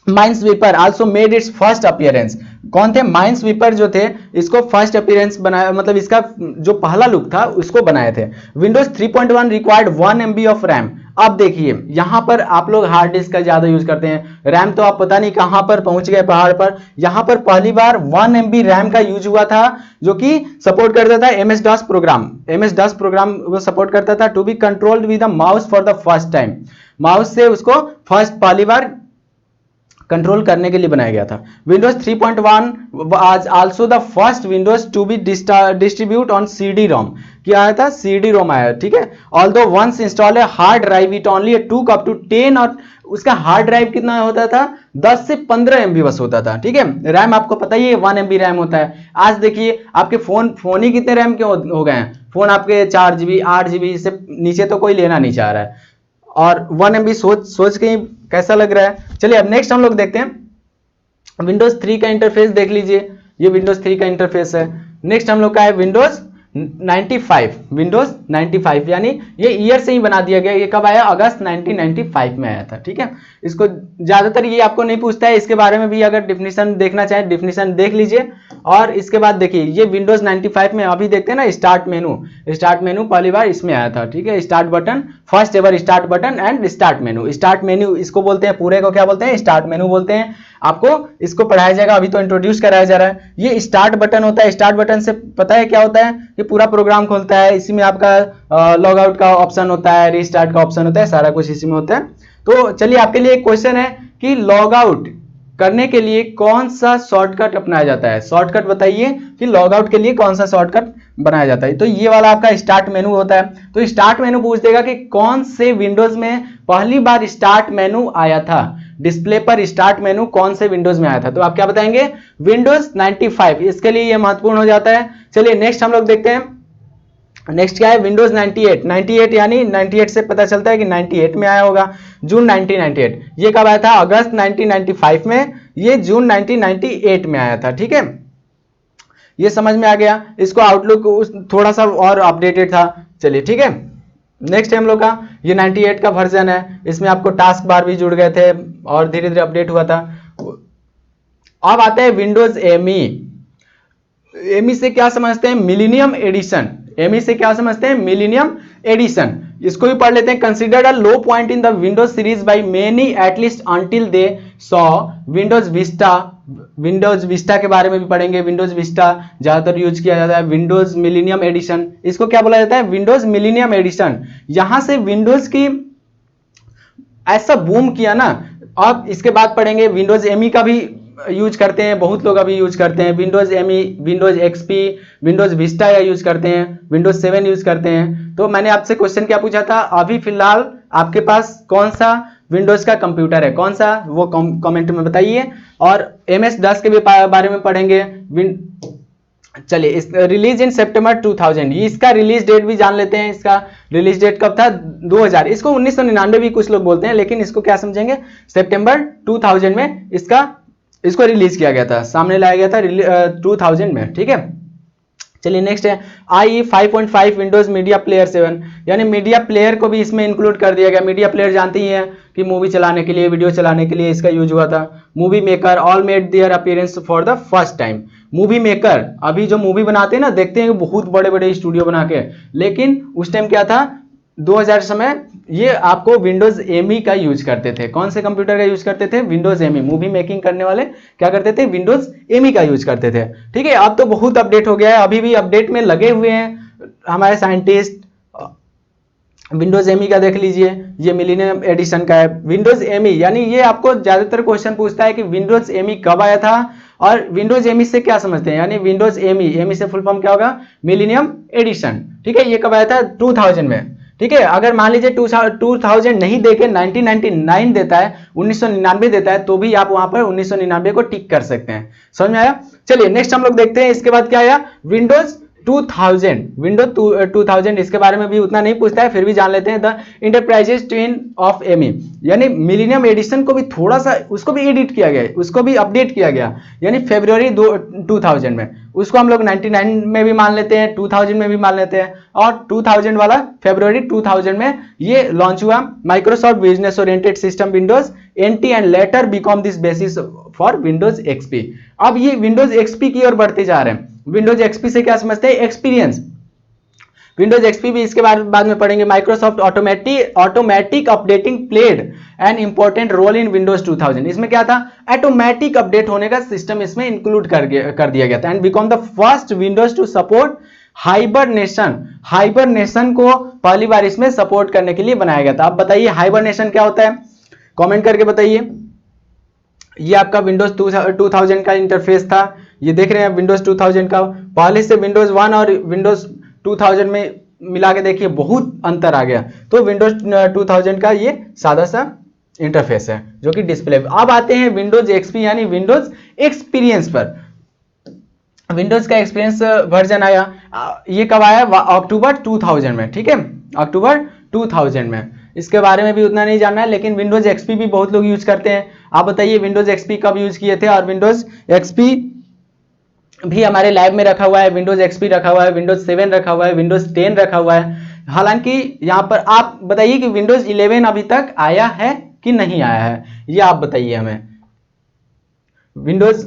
minesweeper also made it's first appearance. कौन थे? माइनस्वीपर जो थे, इसको फर्स्ट अपीयरेंस बनाया, मतलब इसका जो पहला लुक था उसको बनाए थे। Windows 3.1 required 1 MB of RAM. अब देखिए यहां पर आप लोग हार्ड डिस्क का ज्यादा यूज करते हैं, रैम तो आप पता नहीं कहां पर पहुंच गए पहाड़ पर। यहां पर पहली बार 1 MB रैम का यूज हुआ था, जो कि सपोर्ट करता था MS-DOS प्रोग्राम। MS-DOS प्रोग्राम वो सपोर्ट करता था। To be controlled with the mouse for the first time. Mouse से उसको पहली बार कंट्रोल करने के लिए बनाया गया था। Windows 3.1 was also the first Windows to be distribute on CD-ROM। क्या आया था? CD-ROM आया। ठीक है, although once install a hard drive it only took up to 10, और उसका हार्ड ड्राइव कितना होता था? 10 से 15 MB बस होता था। ठीक है, रैम आपको पता ही है 1 MB रैम होता है। आज देखिए आपके फोन ही कितने रैम के हो गए हैं। फोन आपके 4 GB 8 GB से नीचे तो कोई लेना नहीं चाह रहा है, और 1 MB सोच के ही कैसा लग रहा है। चलिए अब नेक्स्ट हम लोग देखते हैं विंडोज 3 का इंटरफेस। देख लीजिए, ये विंडोज 3 का इंटरफेस है। नेक्स्ट हम लोग का है विंडोज 95। विंडोज 95 यानी ये ईयर से ही बना दिया गया। ये कब आया? अगस्त 1995 में आया था। ठीक है, इसको ज्यादातर ये आपको नहीं पूछता है, इसके बारे में भी अगर डिफिनीशन देखना चाहे डिफिनीशन देख लीजिए। और इसके बाद देखिए ये विंडोज 95 में अभी देखते हैं ना, स्टार्ट मेनू पहली बार इसमें आया था। ठीक है, start button, first ever start button and start menu इसको बोलते हैं, पूरे को क्या बोलते हैं? स्टार्ट मेनू बोलते हैं। आपको इसको पढ़ाया जाएगा, अभी तो इंट्रोड्यूस कराया जा रहा है। ये स्टार्ट बटन होता है। स्टार्ट बटन से पता है क्या होता है? ये पूरा प्रोग्राम खोलता है। इसी में आपका लॉग आउट का ऑप्शन होता है, रीस्टार्ट का ऑप्शन होता है, सारा कुछ इसी में होता है। तो चलिए आपके लिए एक क्वेश्चन है कि लॉग आउट करने के लिए कौन सा शॉर्टकट अपनाया जाता है? शॉर्टकट बताइए कि लॉग आउट के लिए कौन सा शॉर्टकट बनाया जाता है। तो ये वाला आपका स्टार्ट मेनू होता है। तो स्टार्ट मेनू पूछ देगा कि कौन से विंडोज में पहली बार स्टार्ट मेनू आया था, डिस्प्ले पर स्टार्ट मेनू कौन से विंडोज में आया था। तो आप क्या बताएंगे? विंडोज 95। इसके लिए ये महत्वपूर्ण हो जाता है। चलिए नेक्स्ट हम लोग देखते हैं। नेक्स्ट क्या है? विंडोज 98 यानी 98 से पता चलता है कि 98 में आया होगा, जून 1998। ये कब आया था? अगस्त 1995 में। ये जून 1998 में आया था। ठीक है, ये समझ में आ गया। इसको आउटलुक थोड़ा सा और अपडेटेड था। चलिए ठीक है, नेक्स्ट है हम लोग का ये 98 का वर्जन है। इसमें आपको टास्क बार भी जुड़ गए थे और धीरे धीरे अपडेट हुआ था। अब आते हैं विंडोज एमई। एमई से क्या समझते हैं? Millennium addition. एमई से क्या समझते हैं? Millennium Edition. इसको भी पढ़ लेते हैं। Considered a low point in the Windows series by many at least until they saw Windows Vista. Windows Vista के बारे में भी पढ़ेंगे। विंडोज विस्टा ज्यादातर यूज किया जाता है। विंडोज मिलीनियम एडिशन, इसको क्या बोला जाता है? Windows Millennium Edition. यहां से विंडोज की ऐसा बूम किया ना। अब इसके बाद पढ़ेंगे विंडोज एमई का भी यूज करते हैं, बहुत लोग अभी यूज करते हैं। Windows ME, Windows XP, Windows Vista या यूज करते हैं, विंडोज 7 यूज करते हैं। तो मैंने आपसे क्वेश्चन क्या पूछा था? अभी फिलहाल आपके पास कौन सा विंडोज का कंप्यूटर है, कौन सा, वो कमेंट में बताइए। और MS-DOS के भी बारे में पढ़ेंगे। चलिए रिलीज इन सितंबर 2000, इसका रिलीज डेट भी जान लेते हैं। इसका रिलीज डेट कब था? 2000। इसको 1999 भी कुछ लोग बोलते हैं, लेकिन इसको क्या समझेंगे? सितंबर 2000 में इसको रिलीज किया गया था, सामने लाया गया था 2000 में। ठीक है, चलिए नेक्स्ट है IE 5.5 विंडोज मीडिया प्लेयर 7, यानी मीडिया प्लेयर को भी इसमें इंक्लूड कर दिया गया। मीडिया प्लेयर जानते ही हैं कि मूवी चलाने के लिए, वीडियो चलाने के लिए इसका यूज हुआ था। Movie maker all made their appearance for the first time. Movie maker, अभी जो मूवी बनाते हैं ना, देखते हैं बहुत बड़े बड़े स्टूडियो बना के, लेकिन उस टाइम क्या था? 2000 समय ये आपको विंडोज एमई का यूज करते थे। कौन से कंप्यूटर का यूज करते थे? Windows ME. मूवी मेकिंग करने वाले क्या करते थे? विंडोज एमई का यूज करते थे। ठीक है, अब तो बहुत अपडेट हो गया है, अभी भी अपडेट में लगे हुए हैं हमारे साइंटिस्ट। विंडोज एमई का देख लीजिए, ये मिलीनियम एडिशन का है। विंडोज एमई यानी ये आपको ज्यादातर क्वेश्चन पूछता है कि विंडोज एमई कब आया था और विंडोज एमई से क्या समझते हैं, यानी विंडोज एमई, एमई से फुल फॉर्म क्या होगा, मिलेनियम एडिशन, ठीक है। ये कब आया था, 2000 में, ठीक है। अगर मान लीजिए 2000 नहीं देके 1999 देता है, 1999 देता है, तो भी आप वहां पर 1999 को टिक कर सकते हैं। समझ में आया? चलिए नेक्स्ट हम लोग देखते हैं, इसके बाद क्या आया, विंडोज 2000। विंडोज 2000 इसके बारे में भी उतना नहीं पूछता है, फिर भी जान लेते हैं। The enterprises twin of ME, यानी मिलेनियम एडिशन को भी थोड़ा सा, उसको भी एडिट किया गया, उसको भी अपडेट किया गया, यानी फरवरी 2000 में। उसको हम लोग 99 में भी मान लेते हैं, 2000 में भी मान लेते हैं, और 2000 वाला फरवरी 2000 में ये लॉन्च हुआ। Microsoft business oriented system Windows NT and later become this basis for Windows XP. अब ये विंडोज एक्सपी की ओर बढ़ते जा रहे हैं। विंडोज एक्सपी से क्या समझते हैं, एक्सपीरियंस। विंडोज एक्सपी भी इसके बाद में पढ़ेंगे। Microsoft automatic updating played an important role in Windows 2000। इसमें क्या था, ऑटोमेटिक अपडेट होने का सिस्टम इसमें इंक्लूड कर दिया गया था। And become the first Windows to support hibernation. Hibernation को पहली बार इसमें सपोर्ट करने के लिए बनाया गया था। आप बताइए हाइबरनेशन क्या होता है, कमेंट करके बताइए। ये आपका विंडोज 2000 का इंटरफेस था, ये देख रहे हैं विंडोज 2000 का। पहले से विंडोज 1 और विंडोज 2000 में मिला के देखिए बहुत अंतर आ गया। तो विंडोज 2000 का ये सादा सा इंटरफेस है जो कि डिस्प्ले। अब आते हैं विंडोज एक्सपी यानी विंडोज एक्सपीरियंस पर। विंडोज का एक्सपीरियंस वर्जन आया, ये कब आया, अक्टूबर 2000 में, ठीक है, अक्टूबर 2000 में। इसके बारे में भी उतना नहीं जानना है, लेकिन विंडोज एक्सपी भी बहुत लोग यूज करते हैं। आप बताइए विंडोज एक्सपी कब यूज किए थे, और विंडोज एक्सपी भी हमारे लैब में रखा हुआ है। विंडोज एक्सपी रखा हुआ है, विंडोज 7 रखा हुआ है, विंडोज 10 रखा हुआ है। हालांकि यहाँ पर आप बताइए कि विंडोज 11 अभी तक आया है कि नहीं आया है, ये आप बताइए हमें। विंडोज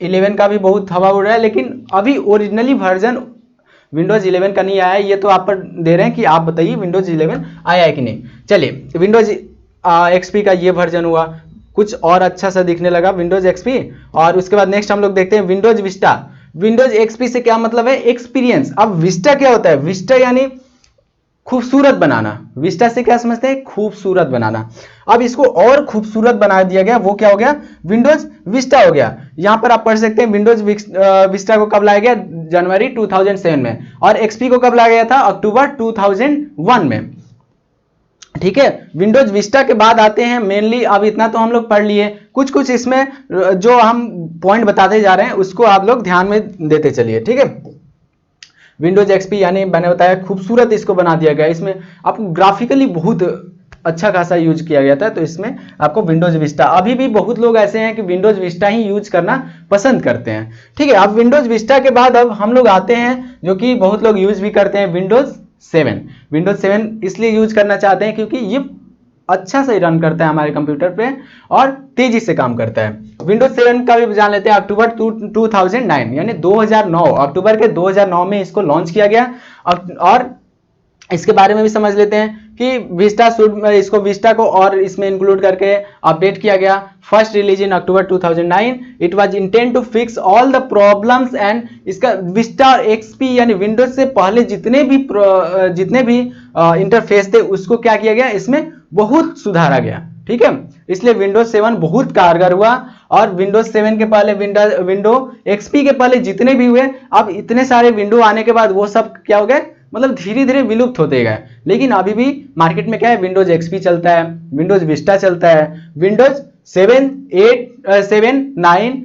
11 का भी बहुत हवा उड़ रहा है, लेकिन अभी ओरिजिनली वर्जन विंडोज 11 का नहीं आया है। ये तो आप पर दे रहे हैं कि आप बताइए विंडोज 11 आया है कि नहीं। चलिए विंडोज एक्सपी का ये वर्जन हुआ, कुछ और अच्छा सा दिखने लगा विंडोज एक्सपी। और उसके बाद नेक्स्ट हम लोग देखते हैं विंडोज विस्टा। विंडोज एक्सपी से क्या मतलब है, एक्सपीरियंस। अब विस्टा क्या होता है, विस्टा यानी खूबसूरत बनाना। विस्टा से क्या समझते हैं, खूबसूरत बनाना। अब इसको और खूबसूरत बना दिया गया, वो क्या हो गया, विंडोज विस्टा हो गया। यहां पर आप पढ़ सकते हैं विंडोज विस्टा को कब लाया गया, जनवरी 2007 में, और एक्सपी को कब लाया गया था, अक्टूबर 2001 में, ठीक है। विंडोज विस्टा के बाद आते हैं मेनली, अब इतना तो हम लोग पढ़ लिए, कुछ कुछ इसमें जो हम पॉइंट बताते जा रहे हैं उसको आप लोग ध्यान में देते चलिए, ठीक है। विंडोज एक्सपी यानी मैंने बताया खूबसूरत इसको बना दिया गया, इसमें आपको ग्राफिकली बहुत अच्छा खासा यूज किया गया था। तो इसमें आपको विंडोज विस्टा, अभी भी बहुत लोग ऐसे हैं कि विंडोज विस्टा ही यूज करना पसंद करते हैं, ठीक है। अब विंडोज विस्टा के बाद अब हम लोग आते हैं जो कि बहुत लोग यूज भी करते हैं, विंडोज 7। विंडोज 7 इसलिए यूज करना चाहते हैं क्योंकि ये अच्छा से रन करता है हमारे कंप्यूटर पे और तेजी से काम करता है। विंडोज 7 का भी जान लेते हैं, अक्टूबर 2009 यानी 2009, अक्टूबर के 2009 में इसको लॉन्च किया गया। और इसके बारे में भी समझ लेते हैं कि विस्टा इसको विस्टा को और इसमें इंक्लूड करके अपडेट किया गया। First release in October 2009, it was intend to fix all the problems. And इसका विस्टा एक्सपी यानी विंडोज से पहले जितने भी इंटरफेस थे उसको क्या किया गया, इसमें बहुत सुधारा गया, ठीक है। इसलिए विंडोज 7 बहुत कारगर हुआ। और विंडोज 7 के पहले विंडो एक्सपी के पहले जितने भी हुए, अब इतने सारे विंडो आने के बाद वो सब क्या हो गए, मतलब धीरे धीरे विलुप्त होते गए। लेकिन अभी भी मार्केट में क्या है, विंडोज एक्सपी चलता है, विंडोज विस्टा चलता है, विंडोज 7, 8, 7, 9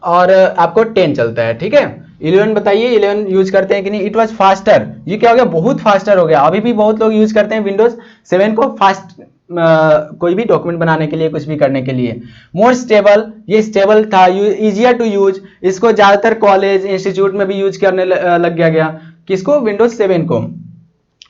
और आपको 10 चलता है, ठीक है। 11 बताइए, 11 यूज करते हैं कि नहीं। इट वाज फास्टर, ये क्या हो गया, बहुत फास्टर हो गया। अभी भी बहुत लोग यूज करते हैं विंडोज 7 को फास्ट, कोई भी डॉक्यूमेंट बनाने के लिए, कुछ भी करने के लिए। मोर स्टेबल, ये स्टेबल था, इजियर टू यूज। इसको ज्यादातर कॉलेज इंस्टीट्यूट में भी यूज करने लग गया। किसको, विंडोज 7 को।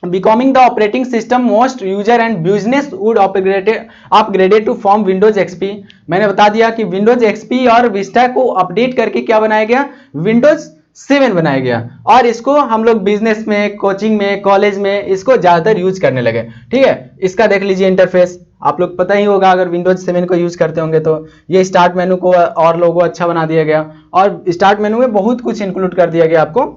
Becoming the operating system most user and business would upgraded to from Windows XP. मैंने बता दिया कि विंडोज एक्सपी और विस्टा को अपडेट करके क्या बनाया गया, विंडोज 7 बनाया गया। और इसको हम लोग बिजनेस में, कोचिंग में, कॉलेज में इसको ज्यादातर यूज करने लगे, ठीक है। इसका देख लीजिए इंटरफेस, आप लोग पता ही होगा अगर विंडोज 7 को यूज करते होंगे तो। ये स्टार्ट मेनू को और लोगो अच्छा बना दिया गया, और स्टार्ट मेनू में बहुत कुछ इंक्लूड कर दिया गया आपको।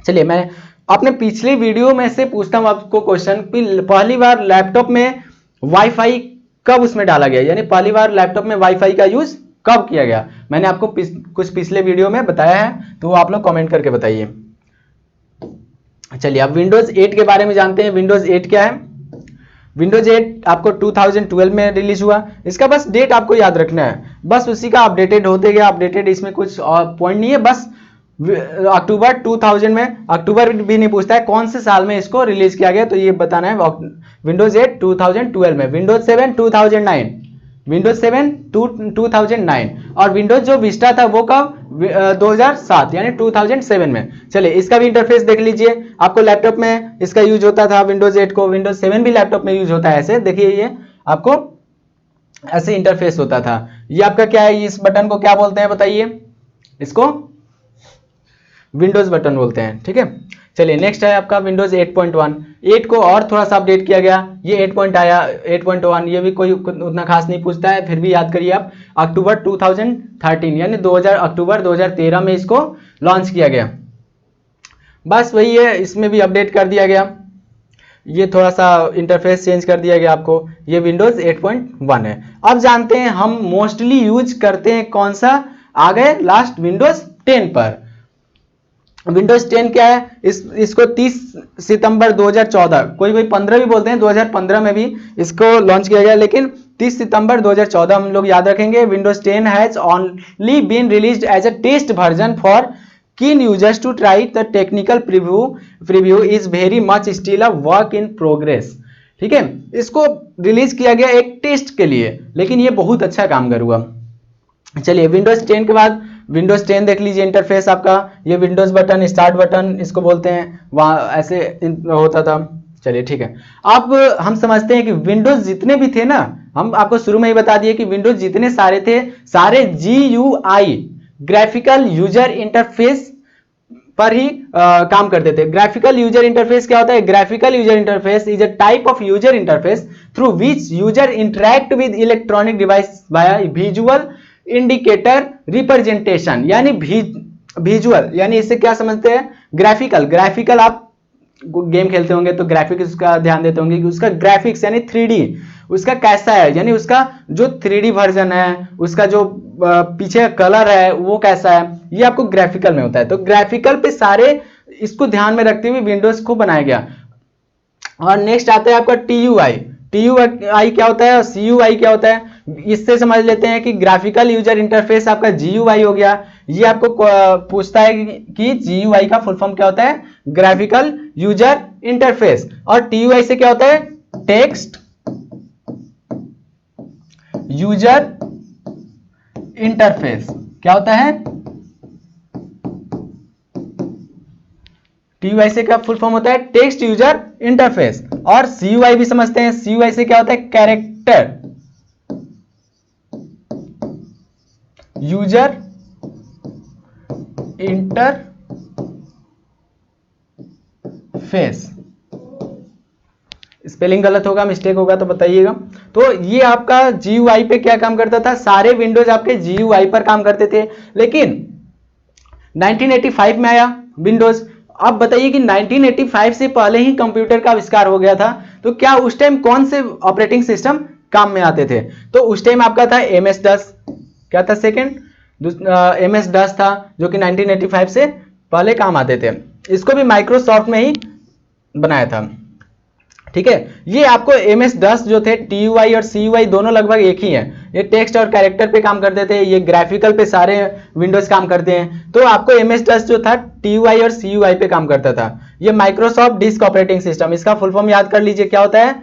चलिए मैं अपने पिछले वीडियो में से पूछता हूं आपको क्वेश्चन, पहली बार लैपटॉप में वाईफाई कब उसमें डाला गया, यानी पहली बार लैपटॉप में वाईफाई का यूज कब किया गया? मैंने आपको कुछ पिछले वीडियो में बताया है, तो वो आप लोग कमेंट करके बताइए। चलिए अब विंडोज 8 के बारे में जानते हैं। विंडोज 8 क्या है? विंडोज 8 आपको 2012 में रिलीज हुआ। इसका बस डेट आपको याद रखना है, बस उसी का अपडेटेड होते गया, अपडेटेड, इसमें कुछ पॉइंट नहीं है। बस अक्टूबर 2000 में, अक्टूबर भी नहीं पूछता है कौन से साल में इसको रिलीज किया गया, तो ये बताना है। विंडोज 8 2012 में, विंडोज 7 2009, विंडोज 7 2009, और विंडोज जो विस्टा था वो कब? 2007 यानी 2007 में। चलिए इसका भी इंटरफेस देख लीजिए। आपको लैपटॉप में इसका यूज होता था विंडोज 8 को, विंडोज 7 भी लैपटॉप में यूज होता है। ऐसे देखिए, ये आपको ऐसे इंटरफेस होता था। ये आपका क्या है? इस बटन को क्या बोलते हैं बताइए? इसको विंडोज बटन बोलते हैं, ठीक है। चलिए नेक्स्ट है आपका विंडोज 8.1। 8 को और थोड़ा सा अपडेट किया गया, ये 8.1, ये भी कोई उतना खास नहीं पूछता है, फिर भी याद करिए आप। अक्टूबर 2013 यानी अक्टूबर 2013 में इसको लॉन्च किया गया। बस वही है, इसमें भी अपडेट कर दिया गया, ये थोड़ा सा इंटरफेस चेंज कर दिया गया आपको। ये विंडोज 8.1 है। अब जानते हैं हम मोस्टली यूज करते हैं कौन सा? आ गए लास्ट विंडोज 10 पर। विंडोज 10 क्या है? इसको 30 सितंबर 2014, कोई 15 भी बोलते हैं, 2015 में भी इसको लॉन्च किया गया, लेकिन 30 सितंबर 2014 हम लोग याद रखेंगे। Windows 10 has only been released as a test version for keen users to try the technical preview is very much still a work in progress। ठीक है, इसको रिलीज किया गया एक टेस्ट के लिए, लेकिन ये बहुत अच्छा काम कर हुआ। चलिए विंडोज 10 के बाद विंडोज 10 देख लीजिए इंटरफेस आपका। ये विंडोज बटन, स्टार्ट बटन इसको बोलते हैं, वहां ऐसे होता था। चलिए ठीक है, अब हम समझते हैं कि विंडोज जितने भी थे ना, हम आपको शुरू में ही बता दिए कि विंडोज जितने सारे थे, सारे GUI ग्राफिकल यूजर इंटरफेस पर ही काम करते थे। ग्राफिकल यूजर इंटरफेस क्या होता है? Graphical user interface is a type of user interface through which user interact with electronic device by visual indicator representation. यानी विजुअल, यानी इससे क्या समझते हैं? ग्राफिकल आप गेम खेलते होंगे तो ग्राफिक्स का ध्यान देते होंगे कि उसका ग्राफिक्स यानी 3D उसका कैसा है, यानी उसका जो 3D वर्जन है, उसका जो पीछे का कलर है वो कैसा है, ये आपको ग्राफिकल में होता है। तो ग्राफिकल पे सारे इसको ध्यान में रखते हुए विंडोज को बनाया गया। और नेक्स्ट आता है आपका TUI क्या होता है और CUI क्या होता है? इससे समझ लेते हैं कि ग्राफिकल यूजर इंटरफेस आपका GUI हो गया। ये आपको पूछता है कि GUI का फुल फॉर्म क्या होता है? Graphical user interface. और TUI से क्या होता है? Text user interface. क्या होता है? TUI से क्या फुल फॉर्म होता है? Text user interface. और CUI भी समझते हैं, CUI से क्या होता है? Character user interface. स्पेलिंग गलत होगा, मिस्टेक होगा तो बताइएगा। तो ये आपका GUI पे क्या काम करता था? सारे विंडोज आपके GUI पर काम करते थे, लेकिन 1985 में आया विंडोज। अब बताइए कि 1985 से पहले ही कंप्यूटर का आविष्कार हो गया था, तो क्या उस टाइम कौन से ऑपरेटिंग सिस्टम काम में आते थे? तो उस टाइम आपका था MS-DOS। क्या था सेकेंड? MS-DOS था, जो कि 1985 से पहले काम आते थे। इसको भी माइक्रोसॉफ्ट में ही बनाया था। ठीक है, ये आपको MS-DOS जो थे, TUI और CUI दोनों लगभग एक ही हैं। ये टेक्स्ट और कैरेक्टर पे काम करते थे, ये ग्राफिकल पे सारे विंडोज काम करते हैं। तो आपको MS-DOS जो था TUI और CUI पे काम करता था। ये माइक्रोसॉफ्ट डिस्क ऑपरेटिंग सिस्टम, इसका फुल फॉर्म याद कर लीजिए, क्या होता है?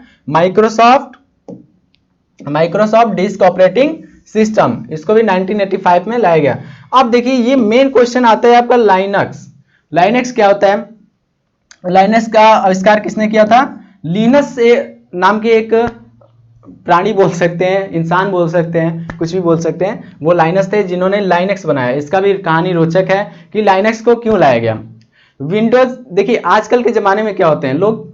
Microsoft disk operating system. इसको भी 1985 में लाया गया। अब देखिए ये मेन क्वेश्चन आता है आपका लाइनक्स क्या होता है? लाइनक्स का आविष्कार किसने किया था? लिनस नाम के एक प्राणी बोल सकते हैं, इंसान बोल सकते हैं, कुछ भी बोल सकते हैं, वो लाइनस थे जिन्होंने लाइनक्स बनाया। इसका भी कहानी रोचक है कि लाइनक्स को क्यों लाया गया। विंडोज देखिए, आजकल के जमाने में क्या होते हैं, लोग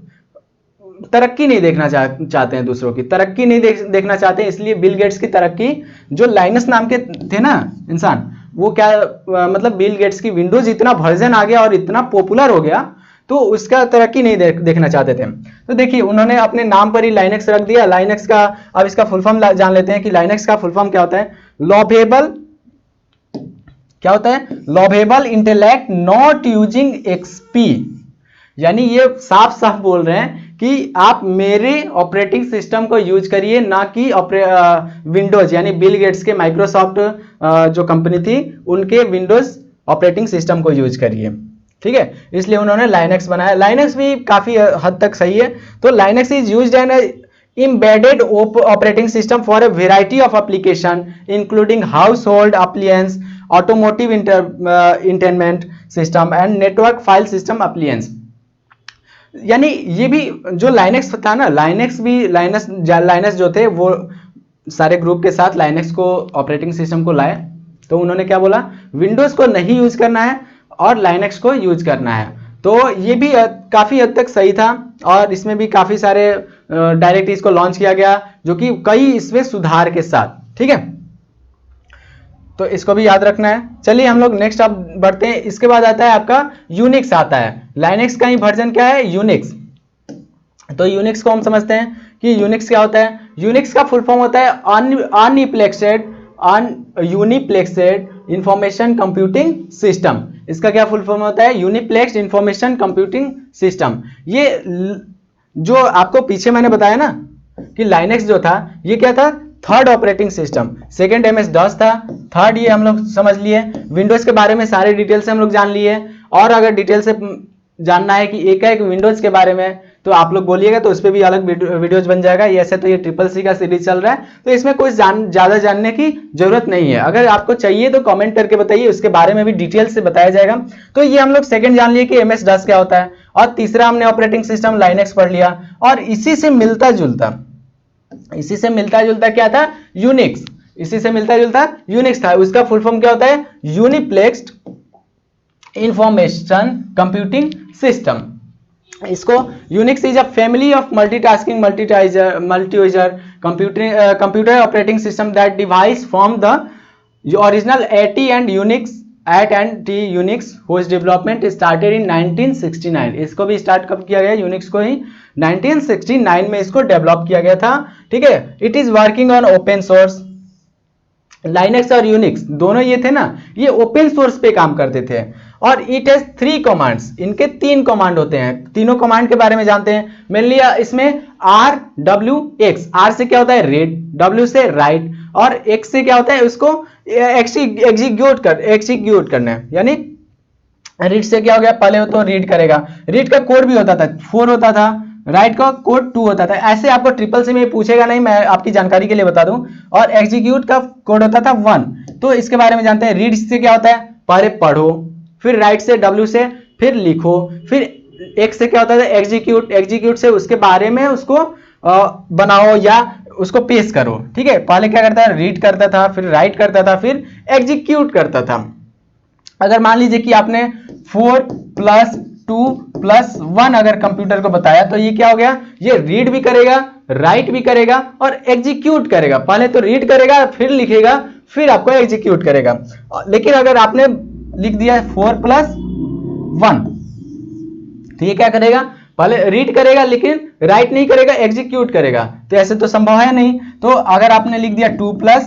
तरक्की नहीं देखना चाहते हैं, दूसरों की तरक्की नहीं देखना चाहते हैं, इसलिए बिल गेट्स की तरक्की, जो लाइनस नाम के थे ना इंसान, वो क्या मतलब बिल गेट्स की विंडोज इतना वर्जन आ गया और इतना पॉपुलर हो गया, तो उसका तरक्की नहीं देखना चाहते थे। तो देखिए उन्होंने अपने नाम पर ही लाइनक्स रख दिया। लाइनक्स का, अब इसका फुल फॉर्म जान लेते हैं कि लाइनक्स का फुल फॉर्म क्या होता है? लॉवेबल क्या होता है? लॉवेबल इंटेलेक्ट नॉट यूजिंग एक्सपी, यानी ये साफ साफ बोल रहे हैं कि आप मेरे ऑपरेटिंग सिस्टम को यूज करिए, ना कि विंडोज, यानी बिल गेट्स के माइक्रोसॉफ्ट जो कंपनी थी उनके विंडोज ऑपरेटिंग सिस्टम को यूज करिए, ठीक है। इसलिए उन्होंने लाइनक्स बनाया। लाइनक्स भी काफी हद तक सही है। तो Linux is used N embedded operating system for a variety of application including household appliance, automotive entertainment system and network file system appliance। यानी ये भी जो लाइनक्स था ना, लाइनक्स जो थे वो सारे ग्रुप के साथ लाइनक्स को ऑपरेटिंग सिस्टम को लाए। तो उन्होंने क्या बोला, विंडोज को नहीं यूज करना है और लाइनक्स को यूज करना है। तो ये भी काफी हद तक सही था और इसमें भी काफी सारे डायरेक्ट इसको लॉन्च किया गया, जो कि कई इसमें सुधार के साथ, ठीक है। तो इसको भी याद रखना है। चलिए हम लोग नेक्स्ट अब बढ़ते हैं। इसके बाद आता है आपका यूनिक्स आता है। लाइनक्स का ही वर्जन क्या है? यूनिक्स। तो यूनिक्स को हम समझते हैं कि यूनिक्स क्या होता है। यूनिक्स का फुल फॉर्म होता है यूनिप्लेक्सेड इंफॉर्मेशन कंप्यूटिंग सिस्टम। इसका क्या फुल फॉर्म होता है? यूनिप्लेक्स इंफॉर्मेशन कंप्यूटिंग सिस्टम। ये जो आपको पीछे मैंने बताया ना कि लाइनक्स जो था ये क्या था? Third operating system. Second MS-DOS था, थर्ड ये हम लोग समझ लिए। विंडोज के बारे में सारे डिटेल से हम लोग जान लिए, और अगर डिटेल से जानना है कि एक विंडोज के बारे में तो आप लोग बोलिएगा, तो उस पर भी अलग वीडियोज बन जाएगा। ऐसे तो ये CCC का सीरीज चल रहा है, तो इसमें कुछ ज्यादा जानने की जरूरत नहीं है। अगर आपको चाहिए तो कमेंट करके बताइए, उसके बारे में भी डिटेल से बताया जाएगा। तो ये हम लोग सेकंड जान लिए कि MS-DOS क्या होता है, और तीसरा हमने ऑपरेटिंग सिस्टम लाइनक्स पढ़ लिया। और इसी से मिलता जुलता क्या था? यूनिक्स। इसी से मिलता जुलता यूनिक्स था। उसका फुल फॉर्म क्या होता है? यूनिप्लेक्स्ड इंफॉर्मेशन कंप्यूटिंग सिस्टम। इसको Unix is a family of multitasking multi-user computer operating system that device from the original AT and Unix Unix whose development started in 1969। इसको भी स्टार्ट कब किया गया? यूनिक्स को ही 1969 में इसको डेवलप किया गया था, ठीक है। It is working on open source. Linux और यूनिक्स दोनों ये थे ना, ये ओपन सोर्स पे काम करते थे। और इट हैज 3 कमांड्स। इनके 3 कमांड होते हैं। तीनों कमांड के बारे में जानते हैं। मेनली इसमें RWX। R से क्या होता है? रीड, W से राइट, और X से क्या होता है? उसको एग्जीक्यूट करना है। यानी रीड से क्या हो गया? पहले तो रीड करेगा। रीड का कोड भी होता था 4 होता था, राइट का कोड 2 होता था। ऐसे आपको CCC में पूछेगा नहीं, मैं आपकी जानकारी के लिए बता दूं। और एग्जीक्यूट का कोड होता था 1। तो इसके बारे में जानते हैं। रीड से क्या होता है? पहले पढ़ो, फिर राइट से W से फिर लिखो, फिर X से क्या होता है? एग्जीक्यूट से उसके बारे में उसको बनाओ या उसको पेश करो, ठीक है। पहले क्या करता है? रीड करता था, फिर राइट करता था, फिर एग्जीक्यूट करता था। अगर मान लीजिए कि आपने 4 + 2 + 1 अगर कंप्यूटर को बताया, तो ये क्या हो गया? ये रीड भी करेगा, राइट भी करेगा और एग्जीक्यूट करेगा। पहले तो रीड करेगा, फिर लिखेगा, फिर आपको एग्जीक्यूट करेगा। लेकिन अगर आपने लिख दिया 4 + 1, तो ये क्या करेगा? पहले रीड करेगा लेकिन राइट नहीं करेगा, एग्जीक्यूट करेगा। तो ऐसे तो संभव है नहीं। तो अगर आपने लिख दिया 2 +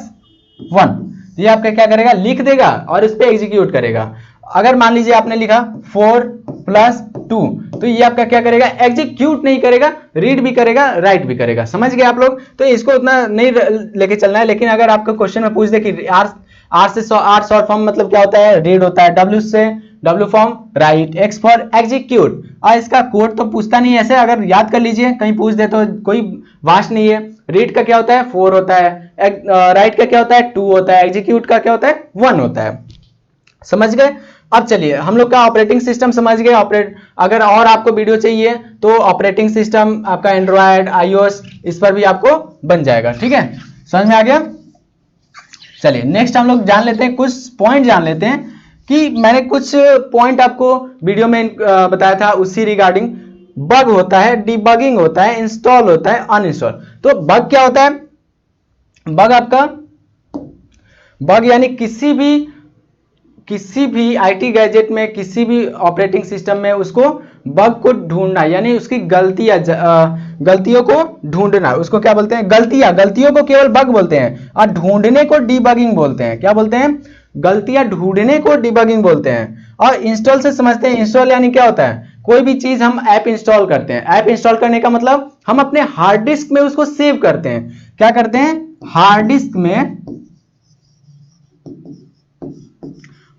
1, ये आपका क्या करेगा? लिख देगा और इस पे एग्जीक्यूट करेगा। अगर मान लीजिए आपने लिखा 4 + 2, तो ये आपका क्या करेगा? एग्जीक्यूट नहीं करेगा, रीड भी करेगा, राइट भी करेगा। समझ गए आप लोग? तो इसको उतना नहीं लेके चलना है। लेकिन अगर आपको क्वेश्चन में पूछ दे कि आर शॉर्ट फॉर्म मतलब क्या होता है? रीड होता है, W से W form right, X for execute. और इसका कोड तो पूछता नहीं है, ऐसे अगर याद कर लीजिए, कहीं पूछ दे तो कोई वास्ट नहीं है। रीड का क्या होता है? 4 होता है, राइट का क्या होता है? 2 होता है, एग्जीक्यूट का क्या होता है? 1 होता है। समझ गए? अब चलिए हम लोग का ऑपरेटिंग सिस्टम समझ गए। अगर और आपको वीडियो चाहिए तो ऑपरेटिंग सिस्टम आपका एंड्रॉयड, iOS, इस पर भी आपको बन जाएगा, ठीक है। समझ में आ गया? चलिए नेक्स्ट हम लोग जान लेते हैं, कुछ पॉइंट जान लेते हैं कि मैंने कुछ पॉइंट आपको वीडियो में बताया था उसी रिगार्डिंग। बग होता है, डिबगिंग होता है, इंस्टॉल होता है, अनइंस्टॉल। तो बग क्या होता है? बग यानी किसी भी IT गैजेट में, किसी भी ऑपरेटिंग सिस्टम में उसको बग को ढूंढना, यानी उसकी गलतियों को ढूंढना। उसको क्या बोलते हैं? गलतियों को केवल बग बोलते हैं, और ढूंढने को डिबगिंग बोलते हैं। क्या बोलते हैं? गलतियां ढूंढने को डिबगिंग बोलते हैं। और इंस्टॉल से समझते हैं, इंस्टॉल यानी क्या होता है, कोई भी चीज हम ऐप इंस्टॉल करते हैं। ऐप इंस्टॉल करने का मतलब हम अपने हार्ड डिस्क में उसको सेव करते हैं। क्या करते हैं, हार्ड डिस्क में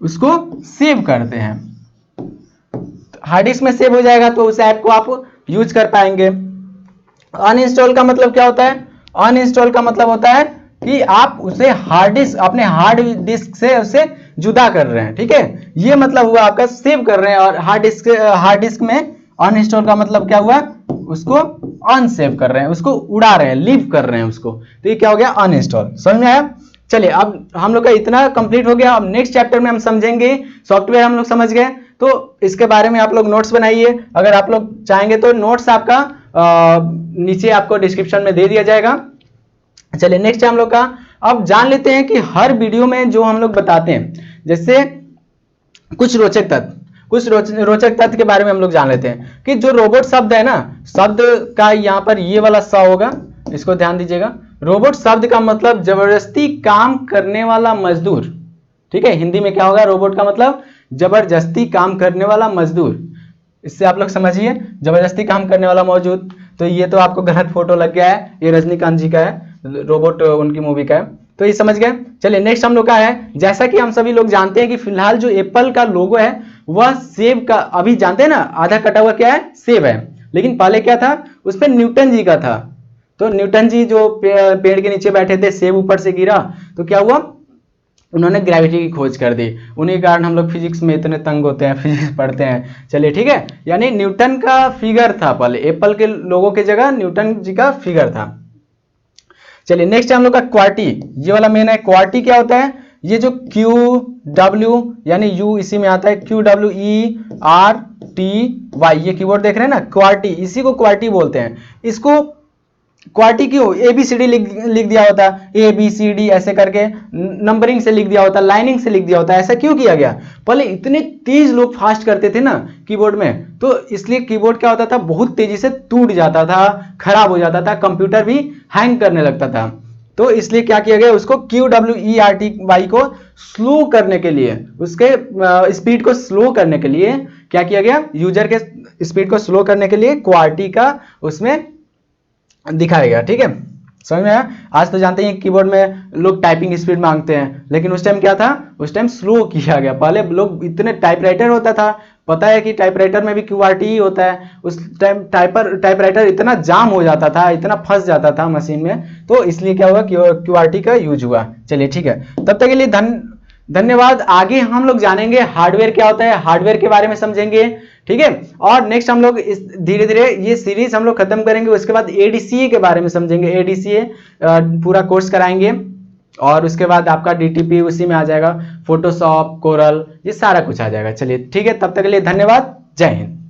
उसको सेव करते हैं। हार्ड डिस्क में सेव हो जाएगा तो उस ऐप को आप यूज कर पाएंगे। अनइंस्टॉल का मतलब क्या होता है, अनइंस्टॉल का मतलब होता है कि आप उसे हार्ड डिस्क, अपने हार्ड डिस्क से उसे जुदा कर रहे हैं। ठीक है, ये मतलब हुआ आपका सेव कर रहे हैं। और हार्ड डिस्क में अनइंस्टॉल का मतलब क्या हुआ, उसको अनसेव कर रहे हैं, उसको उड़ा रहे हैं, लीव कर रहे हैं उसको। तो ये क्या हो गया, अनइंस्टॉल। समझ में आया। चलिए अब हम लोग का इतना कंप्लीट हो गया। अब नेक्स्ट चैप्टर में हम समझेंगे सॉफ्टवेयर। हम लोग समझ गए तो इसके बारे में आप लोग नोट्स बनाइए। अगर आप लोग चाहेंगे तो नोट्स आपका नीचे आपको डिस्क्रिप्शन में दे दिया जाएगा। चलिए नेक्स्ट हम लोग का अब जान लेते हैं कि हर वीडियो में जो हम लोग बताते हैं, जैसे कुछ रोचक तथ्य के बारे में हम लोग जान लेते हैं कि जो रोबोट शब्द है ना, शब्द का यहाँ पर ये वाला स होगा, इसको ध्यान दीजिएगा। रोबोट शब्द का मतलब जबरदस्ती काम करने वाला मजदूर। ठीक है, हिंदी में क्या होगा, रोबोट का मतलब जबरदस्ती काम करने वाला मजदूर। इससे आप लोग समझिए, जबरदस्ती काम करने वाला मौजूद। तो ये तो आपको गलत फोटो लग गया है, ये रजनीकांत जी का है, रोबोट उनकी मूवी का है, तो ये समझ गए। चलिए नेक्स्ट हम लोग का है, जैसा कि हम सभी लोग जानते हैं कि फिलहाल जो एप्पल का लोगो है वह सेब का, अभी जानते हैं ना, आधा कटा हुआ क्या है, सेब है। लेकिन पहले क्या था, उस पर न्यूटन जी का था। तो न्यूटन जी जो पेड़ के नीचे बैठे थे, सेब ऊपर से गिरा तो क्या हुआ, उन्होंने ग्रेविटी की खोज कर दी। उन्हीं कारण हम लोग फिजिक्स में इतने तंग होते हैं, फिजिक्स पढ़ते हैं। चलिए ठीक है, यानी न्यूटन का फिगर था पहले, एप्पल के लोगों की जगह न्यूटन जी का फिगर था। चलिए नेक्स्ट हम लोग का क्वार्टी, ये वाला मेन है। क्वार्टी क्या होता है, ये जो क्यू डब्ल्यू यानी यू इसी में आता है, Q W E R T Y, ये कीवर्ड देख रहे हैं ना, क्वार्टी, इसी को क्वार्टी बोलते हैं। इसको क्वार्टी क्यों, ABCD लिख दिया होता, ABCD ऐसे करके नंबरिंग से लिख दिया होता, लाइनिंग से लिख दिया होता, ऐसा क्यों किया गया, पहले इतने तेज लोग फास्ट करते थे ना कीबोर्ड में, तो इसलिए कीबोर्ड क्या होता था, बहुत तेजी से टूट जाता था, खराब हो जाता था, कंप्यूटर भी हैंग करने लगता था। तो इसलिए क्या किया गया, उसको QWERTY को स्लो करने के लिए, उसके स्पीड को स्लो करने के लिए क्या किया गया, यूजर के स्पीड को स्लो करने के लिए क्वार्टी का उसमें दिखाया गया। ठीक है, समझ में आया। आज तो जानते हैं कीबोर्ड में लोग टाइपिंग स्पीड मांगते हैं, लेकिन उस टाइम क्या था, उस टाइम स्लो किया गया। पहले लोग इतने, टाइपराइटर होता था, पता है कि टाइपराइटर में भी QWERTY ही होता है। उस टाइम टाइपराइटर इतना जाम हो जाता था, इतना फंस जाता था मशीन में, तो इसलिए क्या हुआ, QWERTY का यूज हुआ। चलिए ठीक है, तब तक के लिए धन्यवाद। आगे हम लोग जानेंगे हार्डवेयर क्या होता है, हार्डवेयर के बारे में समझेंगे। ठीक है, और नेक्स्ट हम लोग इस धीरे धीरे ये सीरीज हम लोग खत्म करेंगे, उसके बाद ADCA के बारे में समझेंगे। ADCA पूरा कोर्स कराएंगे, और उसके बाद आपका DTP उसी में आ जाएगा, फोटोशॉप, कोरल, ये सारा कुछ आ जाएगा। चलिए ठीक है, तब तक के लिए धन्यवाद, जय हिंद।